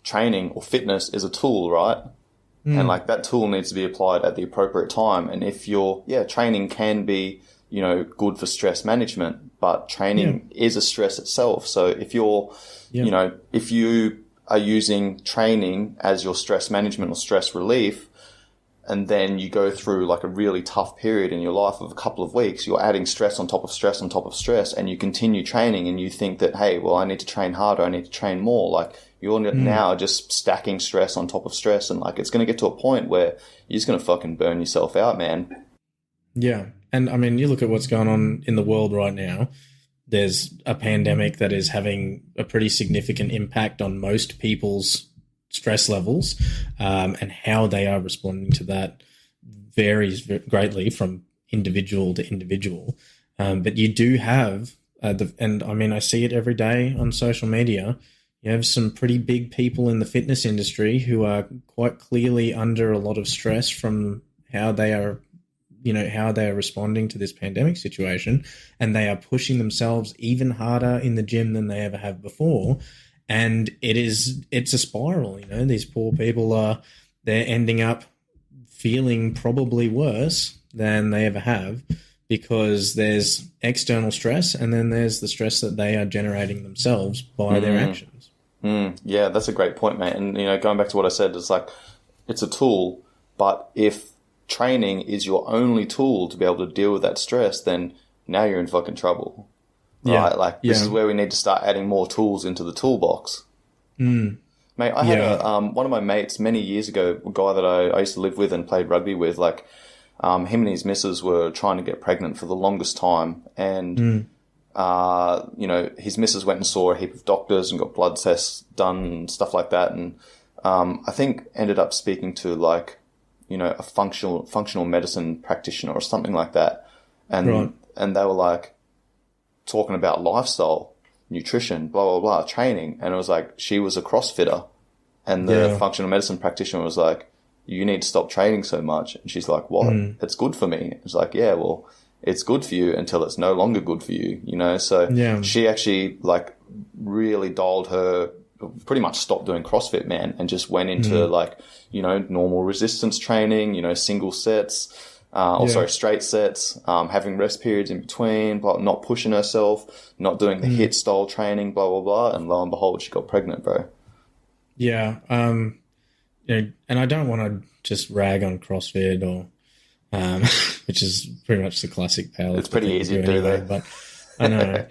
training or fitness is a tool, right? And like that tool needs to be applied at the appropriate time. And if training can be, good for stress management, but training is a stress itself. So if you're, if you are using training as your stress management or stress relief, and then you go through like a really tough period in your life of a couple of weeks, you're adding stress on top of stress on top of stress, and you continue training and you think that, hey, well, I need to train harder, I need to train more. Like, you're now just stacking stress on top of stress, and like it's going to get to a point where you're just going to fucking burn yourself out, man. Yeah. And I mean, you look at what's going on in the world right now. There's a pandemic that is having a pretty significant impact on most people's stress levels, and how they are responding to that varies greatly from individual to individual. But you do have, and I mean, I see it every day on social media. You have some pretty big people in the fitness industry who are quite clearly under a lot of stress from how they are, how they are responding to this pandemic situation, and they are pushing themselves even harder in the gym than they ever have before. And it's a spiral, these poor people they're ending up feeling probably worse than they ever have because there's external stress and then there's the stress that they are generating themselves by their actions. Yeah, that's a great point, mate. And, going back to what I said, it's like, it's a tool, but if training is your only tool to be able to deal with that stress, then now you're in fucking trouble. Right? Like, this is where we need to start adding more tools into the toolbox. Mate, I had one of my mates many years ago, a guy that I used to live with and played rugby with, like, him and his missus were trying to get pregnant for the longest time. And, his missus went and saw a heap of doctors and got blood tests done and stuff like that. And I think ended up speaking to, like, a functional medicine practitioner or something like that. And and they were like, talking about lifestyle, nutrition, blah, blah, blah, training. And it was like, she was a CrossFitter. And the functional medicine practitioner was like, you need to stop training so much. And she's like, what? It's good for me. It's like, yeah, well, it's good for you until it's no longer good for you, you know? So she actually like really dialed her, pretty much stopped doing CrossFit, man, and just went into like, you know, normal resistance training, you know, single sets, straight sets, having rest periods in between, but not pushing herself, not doing the HIIT style training, blah, blah, blah. And lo and behold, she got pregnant, bro. Yeah. You know, and I don't want to just rag on CrossFit or, which is pretty much the classic power. It's pretty easy to do anyway, that. but I know.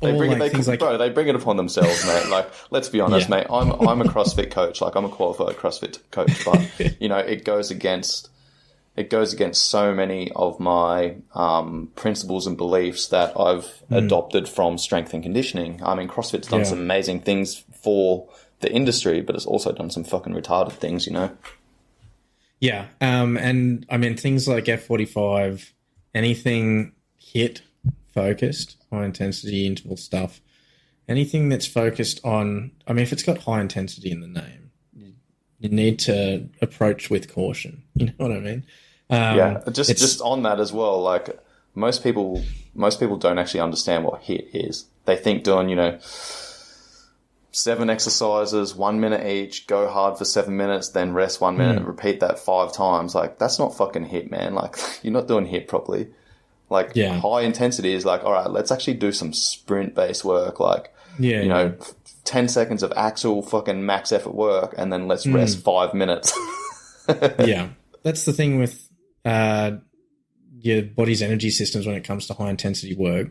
They bring it upon themselves, mate. Like, let's be honest, mate. I'm a CrossFit coach. Like, I'm a qualified CrossFit coach, but you know, it goes against so many of my principles and beliefs that I've adopted from strength and conditioning. I mean, CrossFit's done some amazing things for the industry, but it's also done some fucking retarded things, you know? Yeah. And I mean, things like F45, anything HIIT focused, high intensity interval stuff, anything that's focused on, I mean, if it's got high intensity in the name, you need to approach with caution. You know what I mean? Just on that as well, like most people don't actually understand what HIIT is. They think doing, you know, 7 exercises, 1 minute each, go hard for 7 minutes, then rest 1 minute, repeat that 5 times. Like, that's not fucking HIIT, man. Like, you're not doing HIIT properly. Like, high intensity is like, all right, let's actually do some sprint based work. Like, you know, 10 seconds of actual fucking max effort work, and then let's rest 5 minutes. Yeah. That's the thing with your body's energy systems when it comes to high intensity work,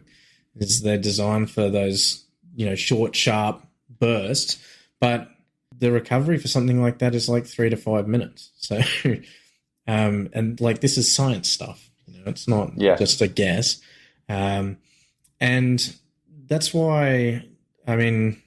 is they're designed for those, you know, short, sharp bursts, but the recovery for something like that is like 3 to 5 minutes. So, and like, this is science stuff, you know, it's not just a guess. And that's why, I mean,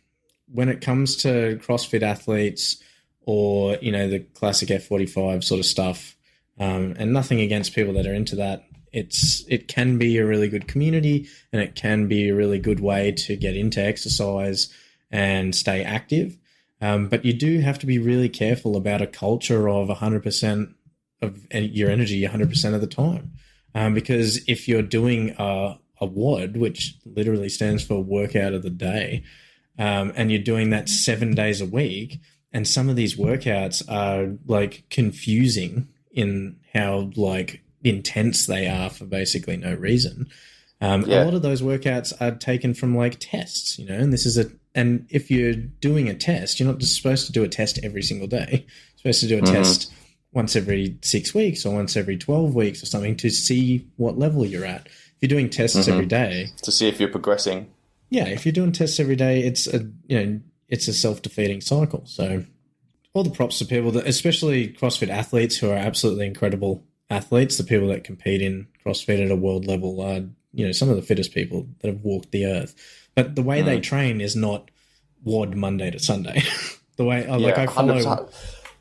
when it comes to CrossFit athletes or, you know, the classic F45 sort of stuff, and nothing against people that are into that, it can be a really good community, and it can be a really good way to get into exercise and stay active. But you do have to be really careful about a culture of 100% of your energy 100% of the time. Because if you're doing a WOD, which literally stands for workout of the day, and you're doing that 7 days a week, and some of these workouts are like confusing in how like intense they are for basically no reason. A lot of those workouts are taken from like tests, you know, and if you're doing a test, you're not just supposed to do a test every single day. You're supposed to do a test once every 6 weeks or once every 12 weeks or something to see what level you're at. If you're doing tests every day, to see if you're progressing. Yeah, if you're doing tests every day, it's a self-defeating cycle. So all the props to people that, especially CrossFit athletes who are absolutely incredible athletes, the people that compete in CrossFit at a world level are, you know, some of the fittest people that have walked the earth. But the way they train is not WOD Monday to Sunday. The way, I follow, 100%.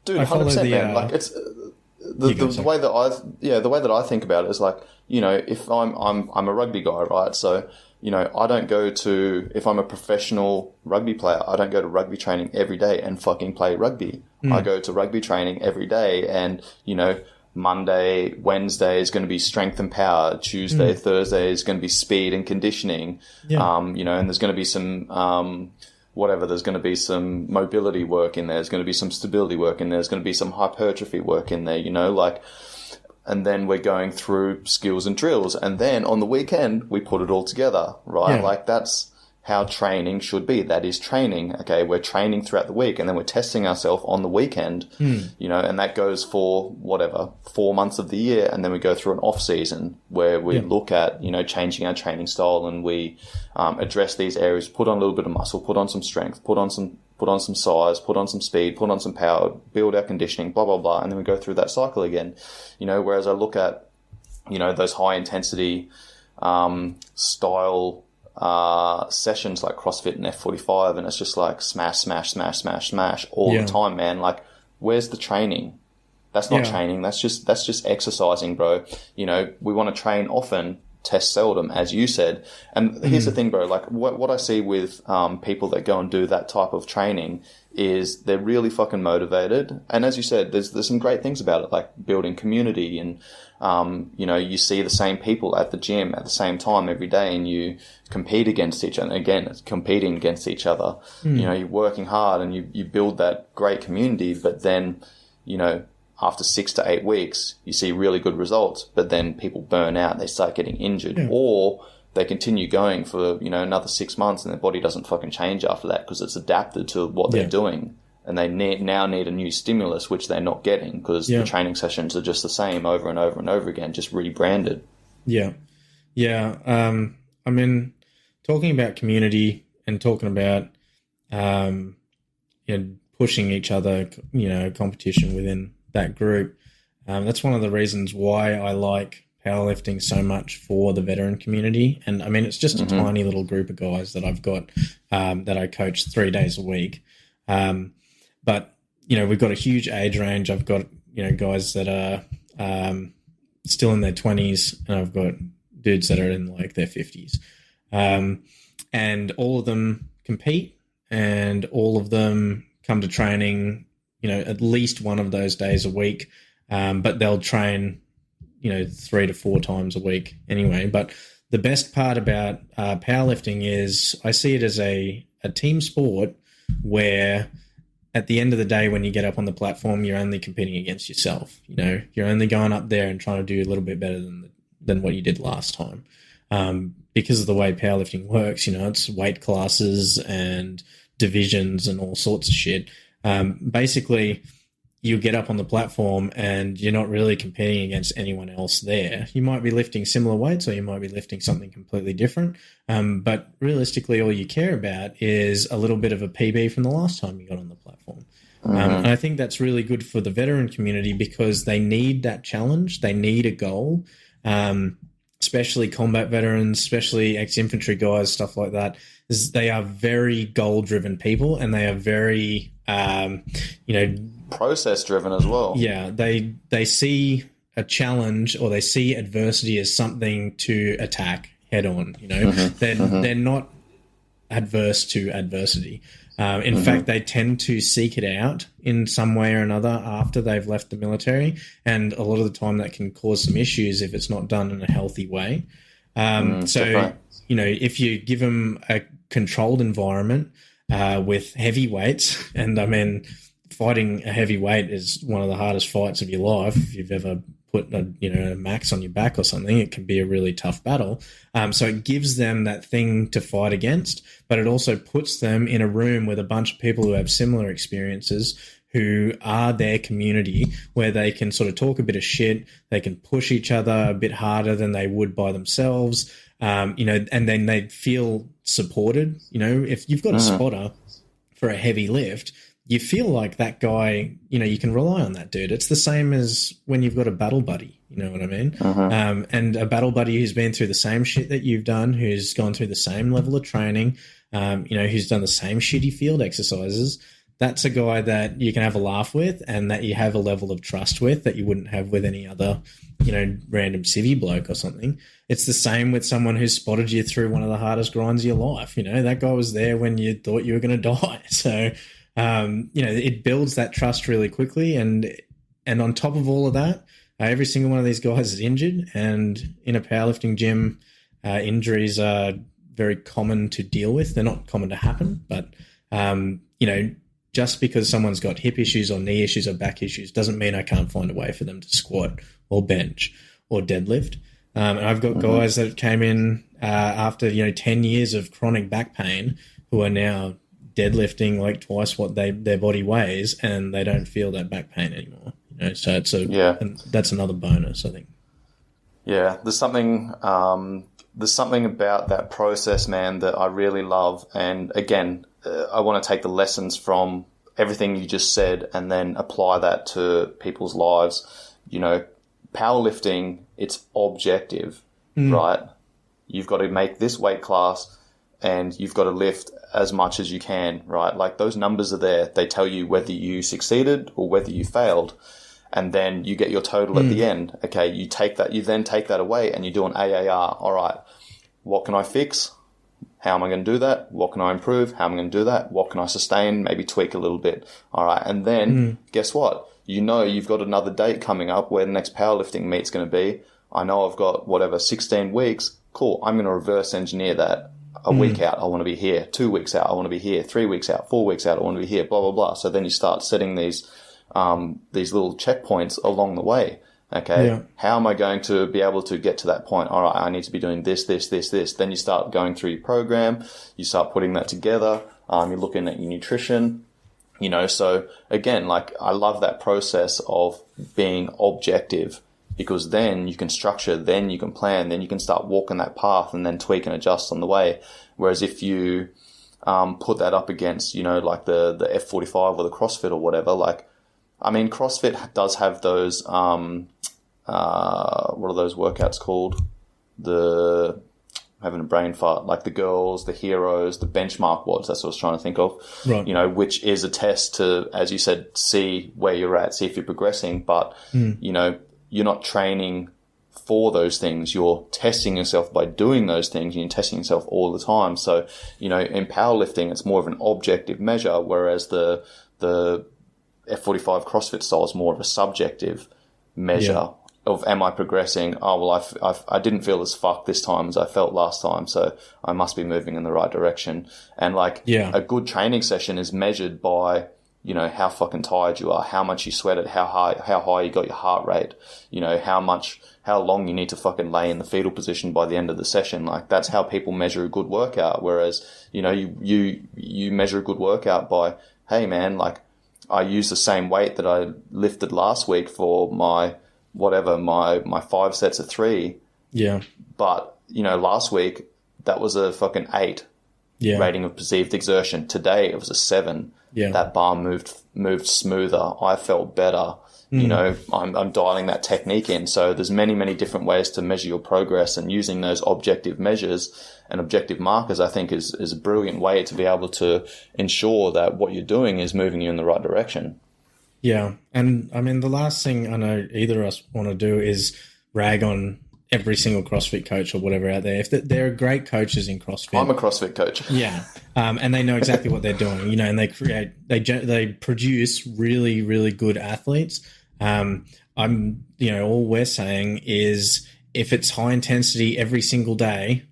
Dude, 100%, man. Like, it's the way that I think about it is like, you know, if I'm a rugby guy, right? So, you know, I don't go to, if I'm a professional rugby player, I don't go to rugby training every day and fucking play rugby. I go to rugby training every day, and, you know, Monday, Wednesday is going to be strength and power. Tuesday, Thursday is going to be speed and conditioning. You know, and there's going to be some, there's going to be some mobility work in there. There's going to be some stability work in there. There's going to be some hypertrophy work in there, you know, like, and then we're going through skills and drills. And then on the weekend, we put it all together, right? Yeah. Like, that's how training should be. That is training. Okay, we're training throughout the week, and then we're testing ourselves on the weekend, you know, and that goes for 4 months of the year. And then we go through an off season where we look at, you know, changing our training style, and we address these areas, put on a little bit of muscle, put on some strength, put on some size, put on some speed, put on some power, build our conditioning, blah, blah, blah. And then we go through that cycle again, you know, whereas I look at, you know, those high intensity style sessions like CrossFit and F45, and it's just like smash, smash, smash, smash, smash all the time, man. Like, where's the training? That's not training. That's just exercising, bro. You know, we want to train often, test seldom, as you said. And here's the thing, bro, like what I see with people that go and do that type of training is they're really fucking motivated. And as you said, there's some great things about it, like building community and, you know, you see the same people at the gym at the same time every day and you compete against each other. Again, it's competing against each other. You know, you're working hard and you build that great community, but then, you know, after 6 to 8 weeks, you see really good results, but then people burn out, they start getting injured, or they continue going for, you know, another 6 months and their body doesn't fucking change after that because it's adapted to what they're doing. And they now need a new stimulus, which they're not getting because the training sessions are just the same over and over and over again, just rebranded. Yeah. I mean, talking about community and talking about, you know, pushing each other, you know, competition within that group. That's one of the reasons why I like powerlifting so much for the veteran community. And I mean, it's just a tiny little group of guys that I've got that I coach 3 days a week. But, you know, we've got a huge age range. I've got, you know, guys that are still in their 20s and I've got dudes that are in like their 50s. And all of them compete and all of them come to training, you know, at least one of those days a week, but they'll train, you know, 3 to 4 times a week anyway. But the best part about powerlifting is I see it as a team sport where at the end of the day, when you get up on the platform, you're only competing against yourself. You know, you're only going up there and trying to do a little bit better than what you did last time. Because of the way powerlifting works, you know, it's weight classes and divisions and all sorts of shit. Basically, you get up on the platform and you're not really competing against anyone else there. You might be lifting similar weights or you might be lifting something completely different. But realistically, all you care about is a little bit of a PB from the last time you got on the platform. And I think that's really good for the veteran community because they need that challenge. They need a goal, especially combat veterans, especially ex-infantry guys, stuff like that. They are very goal-driven people and they are very, you know, process-driven as well. Yeah, they see a challenge or they see adversity as something to attack head-on. You know, they're not adverse to adversity. In fact, they tend to seek it out in some way or another after they've left the military, and a lot of the time that can cause some issues if it's not done in a healthy way. So, you know, if you give them a controlled environment with heavy weights, and I mean, fighting a heavy weight is one of the hardest fights of your life. If you've ever put a max on your back or something, it can be a really tough battle. So it gives them that thing to fight against, but it also puts them in a room with a bunch of people who have similar experiences, who are their community, where they can sort of talk a bit of shit. They can push each other a bit harder than they would by themselves. You know, and then they feel supported. You know, if you've got a spotter for a heavy lift, you feel like that guy, you know, you can rely on that dude. It's the same as when you've got a battle buddy, you know what I mean? And a battle buddy who's been through the same shit that you've done, who's gone through the same level of training, you know, who's done the same shitty field exercises. That's a guy that you can have a laugh with and that you have a level of trust with that you wouldn't have with any other, you know, random civvy bloke or something. It's the same with someone who's spotted you through one of the hardest grinds of your life. You know, that guy was there when you thought you were going to die. So, you know, it builds that trust really quickly. And on top of all of that, every single one of these guys is injured. And in a powerlifting gym, injuries are very common to deal with. They're not common to happen, but, you know, just because someone's got hip issues or knee issues or back issues doesn't mean I can't find a way for them to squat or bench or deadlift. And I've got guys that came in after, you know, 10 years of chronic back pain who are now deadlifting like twice what their body weighs, and they don't feel that back pain anymore. You know, so it's and that's another bonus, I think. Yeah, there's something about that process, man, that I really love. And again, I want to take the lessons from everything you just said and then apply that to people's lives. You know, powerlifting, it's objective, right? You've got to make this weight class and you've got to lift as much as you can, right? Like those numbers are there. They tell you whether you succeeded or whether you failed. and then you get your total at the end. Okay, you then take that away and you do an AAR. All right, what can I fix? How am I going to do that? What can I improve? How am I going to do that? What can I sustain? Maybe tweak a little bit. All right, and then guess what? You know you've got another date coming up where the next powerlifting meet's going to be. I know I've got 16 weeks. Cool, I'm going to reverse engineer that. A week out, I want to be here. 2 weeks out, I want to be here. 3 weeks out, 4 weeks out, I want to be here. Blah blah blah. So then you start setting these little checkpoints along the way. Okay, yeah. How am I going to be able to get to that point? All right, I need to be doing this. Then you start going through your program. You start putting that together. You're looking at your nutrition. So again, like, I love that process of being objective, because then you can structure, then you can plan, then you can start walking that path and then tweak and adjust on the way. Whereas if you put that up against, like the F45 or the CrossFit or whatever, like, I mean, CrossFit does have those, what are those workouts called? I'm having a brain fart, like the girls, the heroes, the benchmark WODs, that's what I was trying to think of, right. Which is a test to, as you said, see where you're at, see if you're progressing, but, you're not training for those things. You're testing yourself by doing those things, and you're testing yourself all the time. So, in powerlifting, it's more of an objective measure, whereas the F45 CrossFit style is more of a subjective measure of, am I progressing? Oh, well, I didn't feel as fucked this time as I felt last time, so I must be moving in the right direction. And a good training session is measured by, how fucking tired you are, how much you sweated, how high you got your heart rate, how long you need to fucking lay in the fetal position by the end of the session. Like, that's how people measure a good workout. Whereas, you measure a good workout by, hey man, like, I used the same weight that I lifted last week for my 5 sets of 3. Yeah. But, last week that was a fucking 8 rating of perceived exertion. Today it was a 7. Yeah. That bar moved smoother. I felt better. I'm dialing that technique in. So there's many, many different ways to measure your progress, and using those objective measures and objective markers, I think is a brilliant way to be able to ensure that what you're doing is moving you in the right direction. Yeah. And I mean, the last thing I know either of us want to do is rag on every single CrossFit coach or whatever out there. If they're great coaches in CrossFit. I'm a CrossFit coach. Yeah. And they know exactly what they're doing, and they produce really, really good athletes. All we're saying is, if it's high intensity every single day,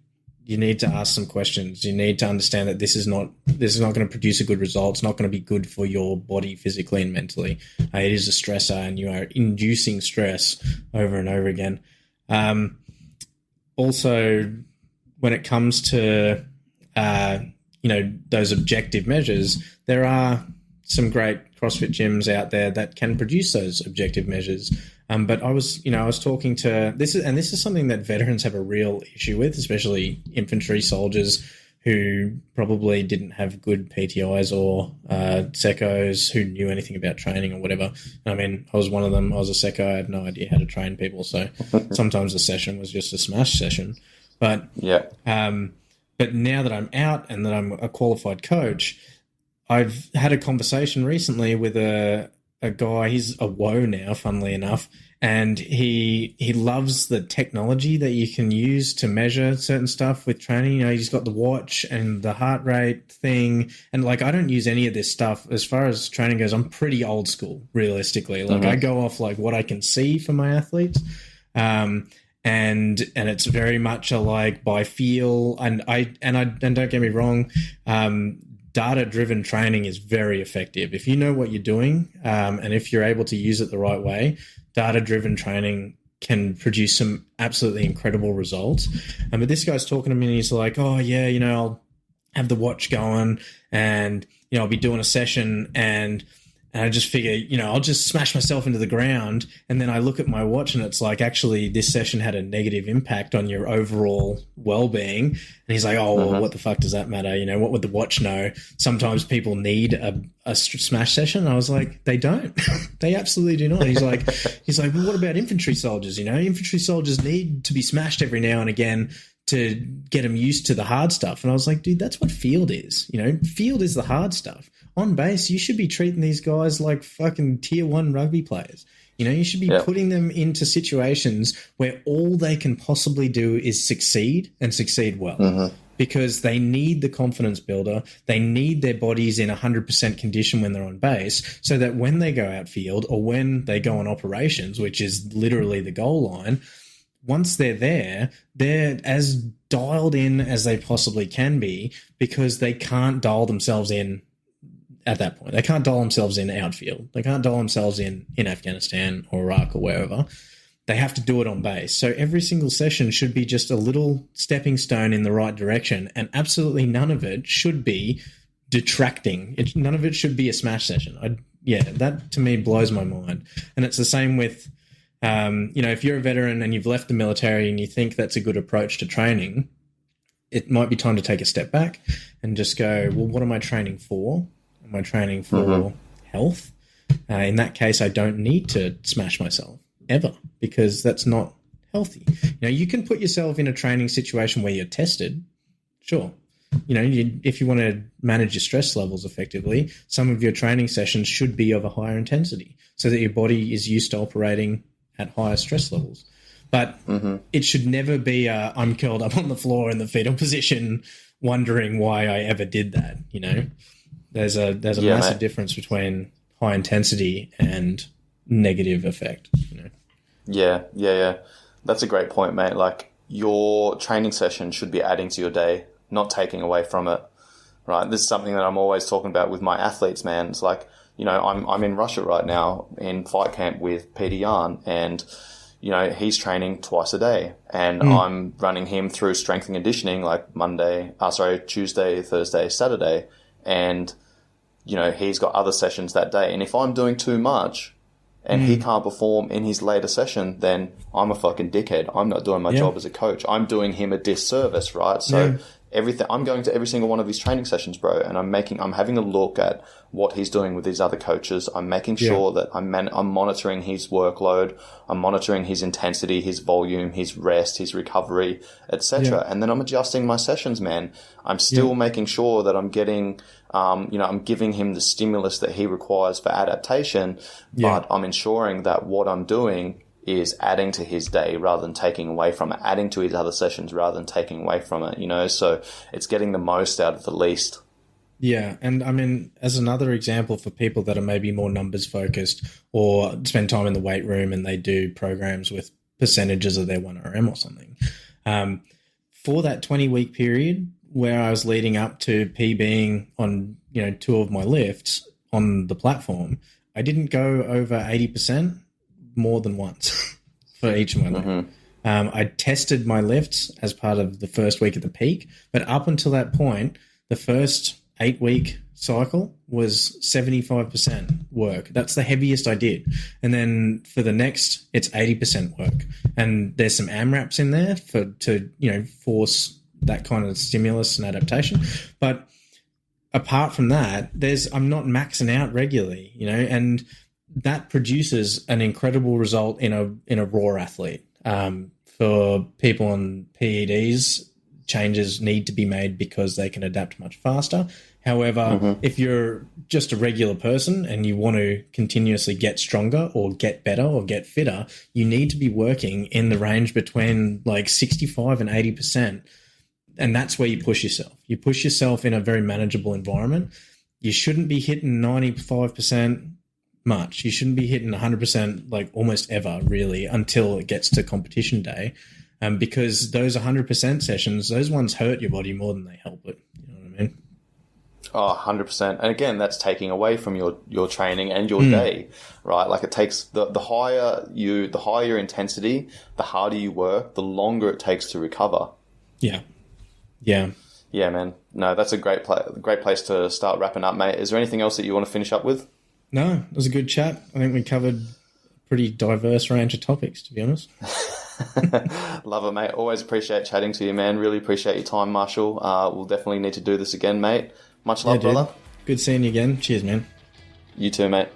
you need to ask some questions. You need to understand that this is not going to produce a good result. It's not going to be good for your body physically and mentally. It is a stressor, and you are inducing stress over and over again. Also, when it comes to, those objective measures, there are some great CrossFit gyms out there that can produce those objective measures. But I was talking to this is something that veterans have a real issue with, especially infantry soldiers who probably didn't have good PTIs or secos who knew anything about training or whatever. I mean, I was one of them. I was a seco. I had no idea how to train people. So sometimes the session was just a smash session. But but now that I'm out and that I'm a qualified coach, I've had a conversation recently with a guy. He's a woe now, funnily enough. And he loves the technology that you can use to measure certain stuff with training. He's got the watch and the heart rate thing. And I don't use any of this stuff. As far as training goes, I'm pretty old school, realistically. I go off what I can see for my athletes. And it's very much by feel. And don't get me wrong, data-driven training is very effective. If you know what you're doing, and if you're able to use it the right way, data-driven training can produce some absolutely incredible results. But this guy's talking to me and he's like, oh, yeah, I'll have the watch going and, I'll be doing a session and I just figure, I'll just smash myself into the ground. And then I look at my watch and it's actually this session had a negative impact on your overall well-being. And he's like, oh, well, what the fuck does that matter? What would the watch know? Sometimes people need a smash session. And I was like, they don't. They absolutely do not. He's like, well, what about infantry soldiers? Infantry soldiers need to be smashed every now and again to get them used to the hard stuff. And I was like, dude, that's what field is. You know, field is the hard stuff. On base, you should be treating these guys like fucking tier 1 rugby players. You know, you should be putting them into situations where all they can possibly do is succeed and succeed well. Because they need the confidence builder. They need their bodies in 100% condition when they're on base, so that when they go outfield or when they go on operations, which is literally the goal line, once they're there, they're as dialed in as they possibly can be, because they can't dial themselves in at that point. They can't dial themselves in outfield. They can't dial themselves in Afghanistan or Iraq or wherever. They have to do it on base. So every single session should be just a little stepping stone in the right direction, and absolutely none of it should be detracting. None of it should be a smash session. That to me blows my mind. And it's the same with, if you're a veteran and you've left the military and you think that's a good approach to training, it might be time to take a step back and just go, well, what am I training for? Am I training for health? In that case, I don't need to smash myself ever, because that's not healthy. You can put yourself in a training situation where you're tested, sure. If you want to manage your stress levels effectively, some of your training sessions should be of a higher intensity so that your body is used to operating at higher stress levels. But it should never be I'm curled up on the floor in the fetal position wondering why I ever did that. There's a massive difference between high intensity and negative effect. Yeah. That's a great point, mate. Like, your training session should be adding to your day, not taking away from it, right? This is something that I'm always talking about with my athletes, man. It's like, I'm in Russia right now in fight camp with Peter Yarn, and, he's training twice a day, and I'm running him through strength and conditioning like Tuesday, Thursday, Saturday. And, he's got other sessions that day. And if I'm doing too much and he can't perform in his later session, then I'm a fucking dickhead. I'm not doing my job as a coach. I'm doing him a disservice, right? So I'm going to every single one of his training sessions, bro, and I'm having a look at what he's doing with these other coaches. I'm making sure that I'm monitoring his workload. I'm monitoring his intensity, his volume, his rest, his recovery, etc. And then I'm adjusting my sessions, man. I'm still making sure that I'm getting, I'm giving him the stimulus that he requires for adaptation, but I'm ensuring that what I'm doing is adding to his day rather than taking away from it, adding to his other sessions rather than taking away from it, so it's getting the most out of the least. Yeah. And I mean, as another example for people that are maybe more numbers focused or spend time in the weight room and they do programs with percentages of their 1RM or something, for that 20-week period where I was leading up to PBing on, 2 of my lifts on the platform, I didn't go over 80% more than once for each of my lifts. I tested my lifts as part of the first week at the peak, but up until that point, the first 8-week cycle was 75% work. That's the heaviest I did. And then for the next, it's 80% work. And there's some AMRAPs in there to force that kind of stimulus and adaptation. But apart from that, I'm not maxing out regularly, and that produces an incredible result in a raw athlete. For people on PEDs, changes need to be made because they can adapt much faster. However, if you're just a regular person and you want to continuously get stronger or get better or get fitter, you need to be working in the range between like 65 and 80%. And that's where you push yourself. You push yourself in a very manageable environment. You shouldn't be hitting 95% much. You shouldn't be hitting 100% like almost ever, really, until it gets to competition day. Because those 100% sessions, those ones hurt your body more than they help it. You know what I mean? Oh, 100%. And again, that's taking away from your training and your day, right? Like, it takes the higher your intensity, the harder you work, the longer it takes to recover. Yeah. Yeah, man. No, that's a great place to start wrapping up, mate. Is there anything else that you want to finish up with? No, it was a good chat. I think we covered a pretty diverse range of topics, to be honest. Love it, mate. Always appreciate chatting to you, man. Really appreciate your time, Marshall. We'll definitely need to do this again, mate. Much love, brother. Good seeing you again. Cheers, man. You too, mate.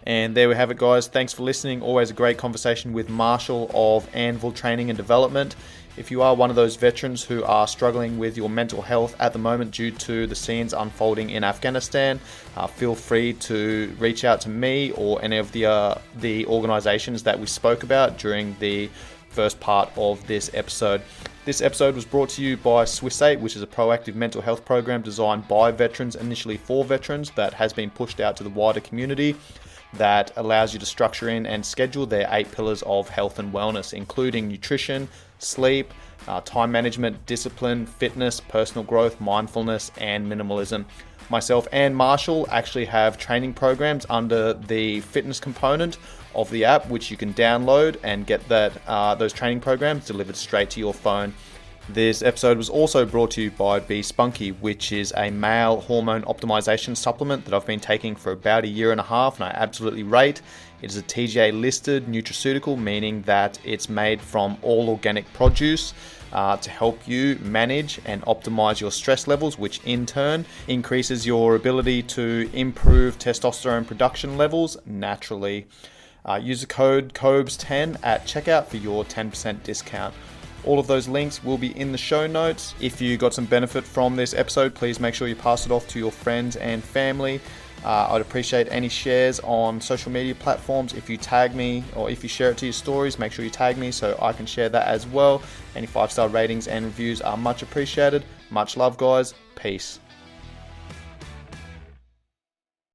And there we have it, guys. Thanks for listening. Always a great conversation with Marshall of Anvil Training and Development. If you are one of those veterans who are struggling with your mental health at the moment due to the scenes unfolding in Afghanistan, feel free to reach out to me or any of the organizations that we spoke about during the first part of this episode. This episode was brought to you by Swiss 8, which is a proactive mental health program designed by veterans, initially for veterans, that has been pushed out to the wider community, that allows you to structure in and schedule their 8 pillars of health and wellness, including nutrition, sleep, time management, discipline, fitness, personal growth, mindfulness, and minimalism. Myself and Marshall actually have training programs under the fitness component of the app, which you can download and get those training programs delivered straight to your phone. This episode was also brought to you by Be Spunky, which is a male hormone optimization supplement that I've been taking for about a year and a half, and I absolutely rate. It is a TGA listed nutraceutical, meaning that it's made from all organic produce to help you manage and optimize your stress levels, which in turn increases your ability to improve testosterone production levels naturally. Use the code COBES10 at checkout for your 10% discount. All of those links will be in the show notes. If you got some benefit from this episode, please make sure you pass it off to your friends and family. I'd appreciate any shares on social media platforms. If you tag me or if you share it to your stories, make sure you tag me so I can share that as well. Any 5-star ratings and reviews are much appreciated. Much love, guys. Peace.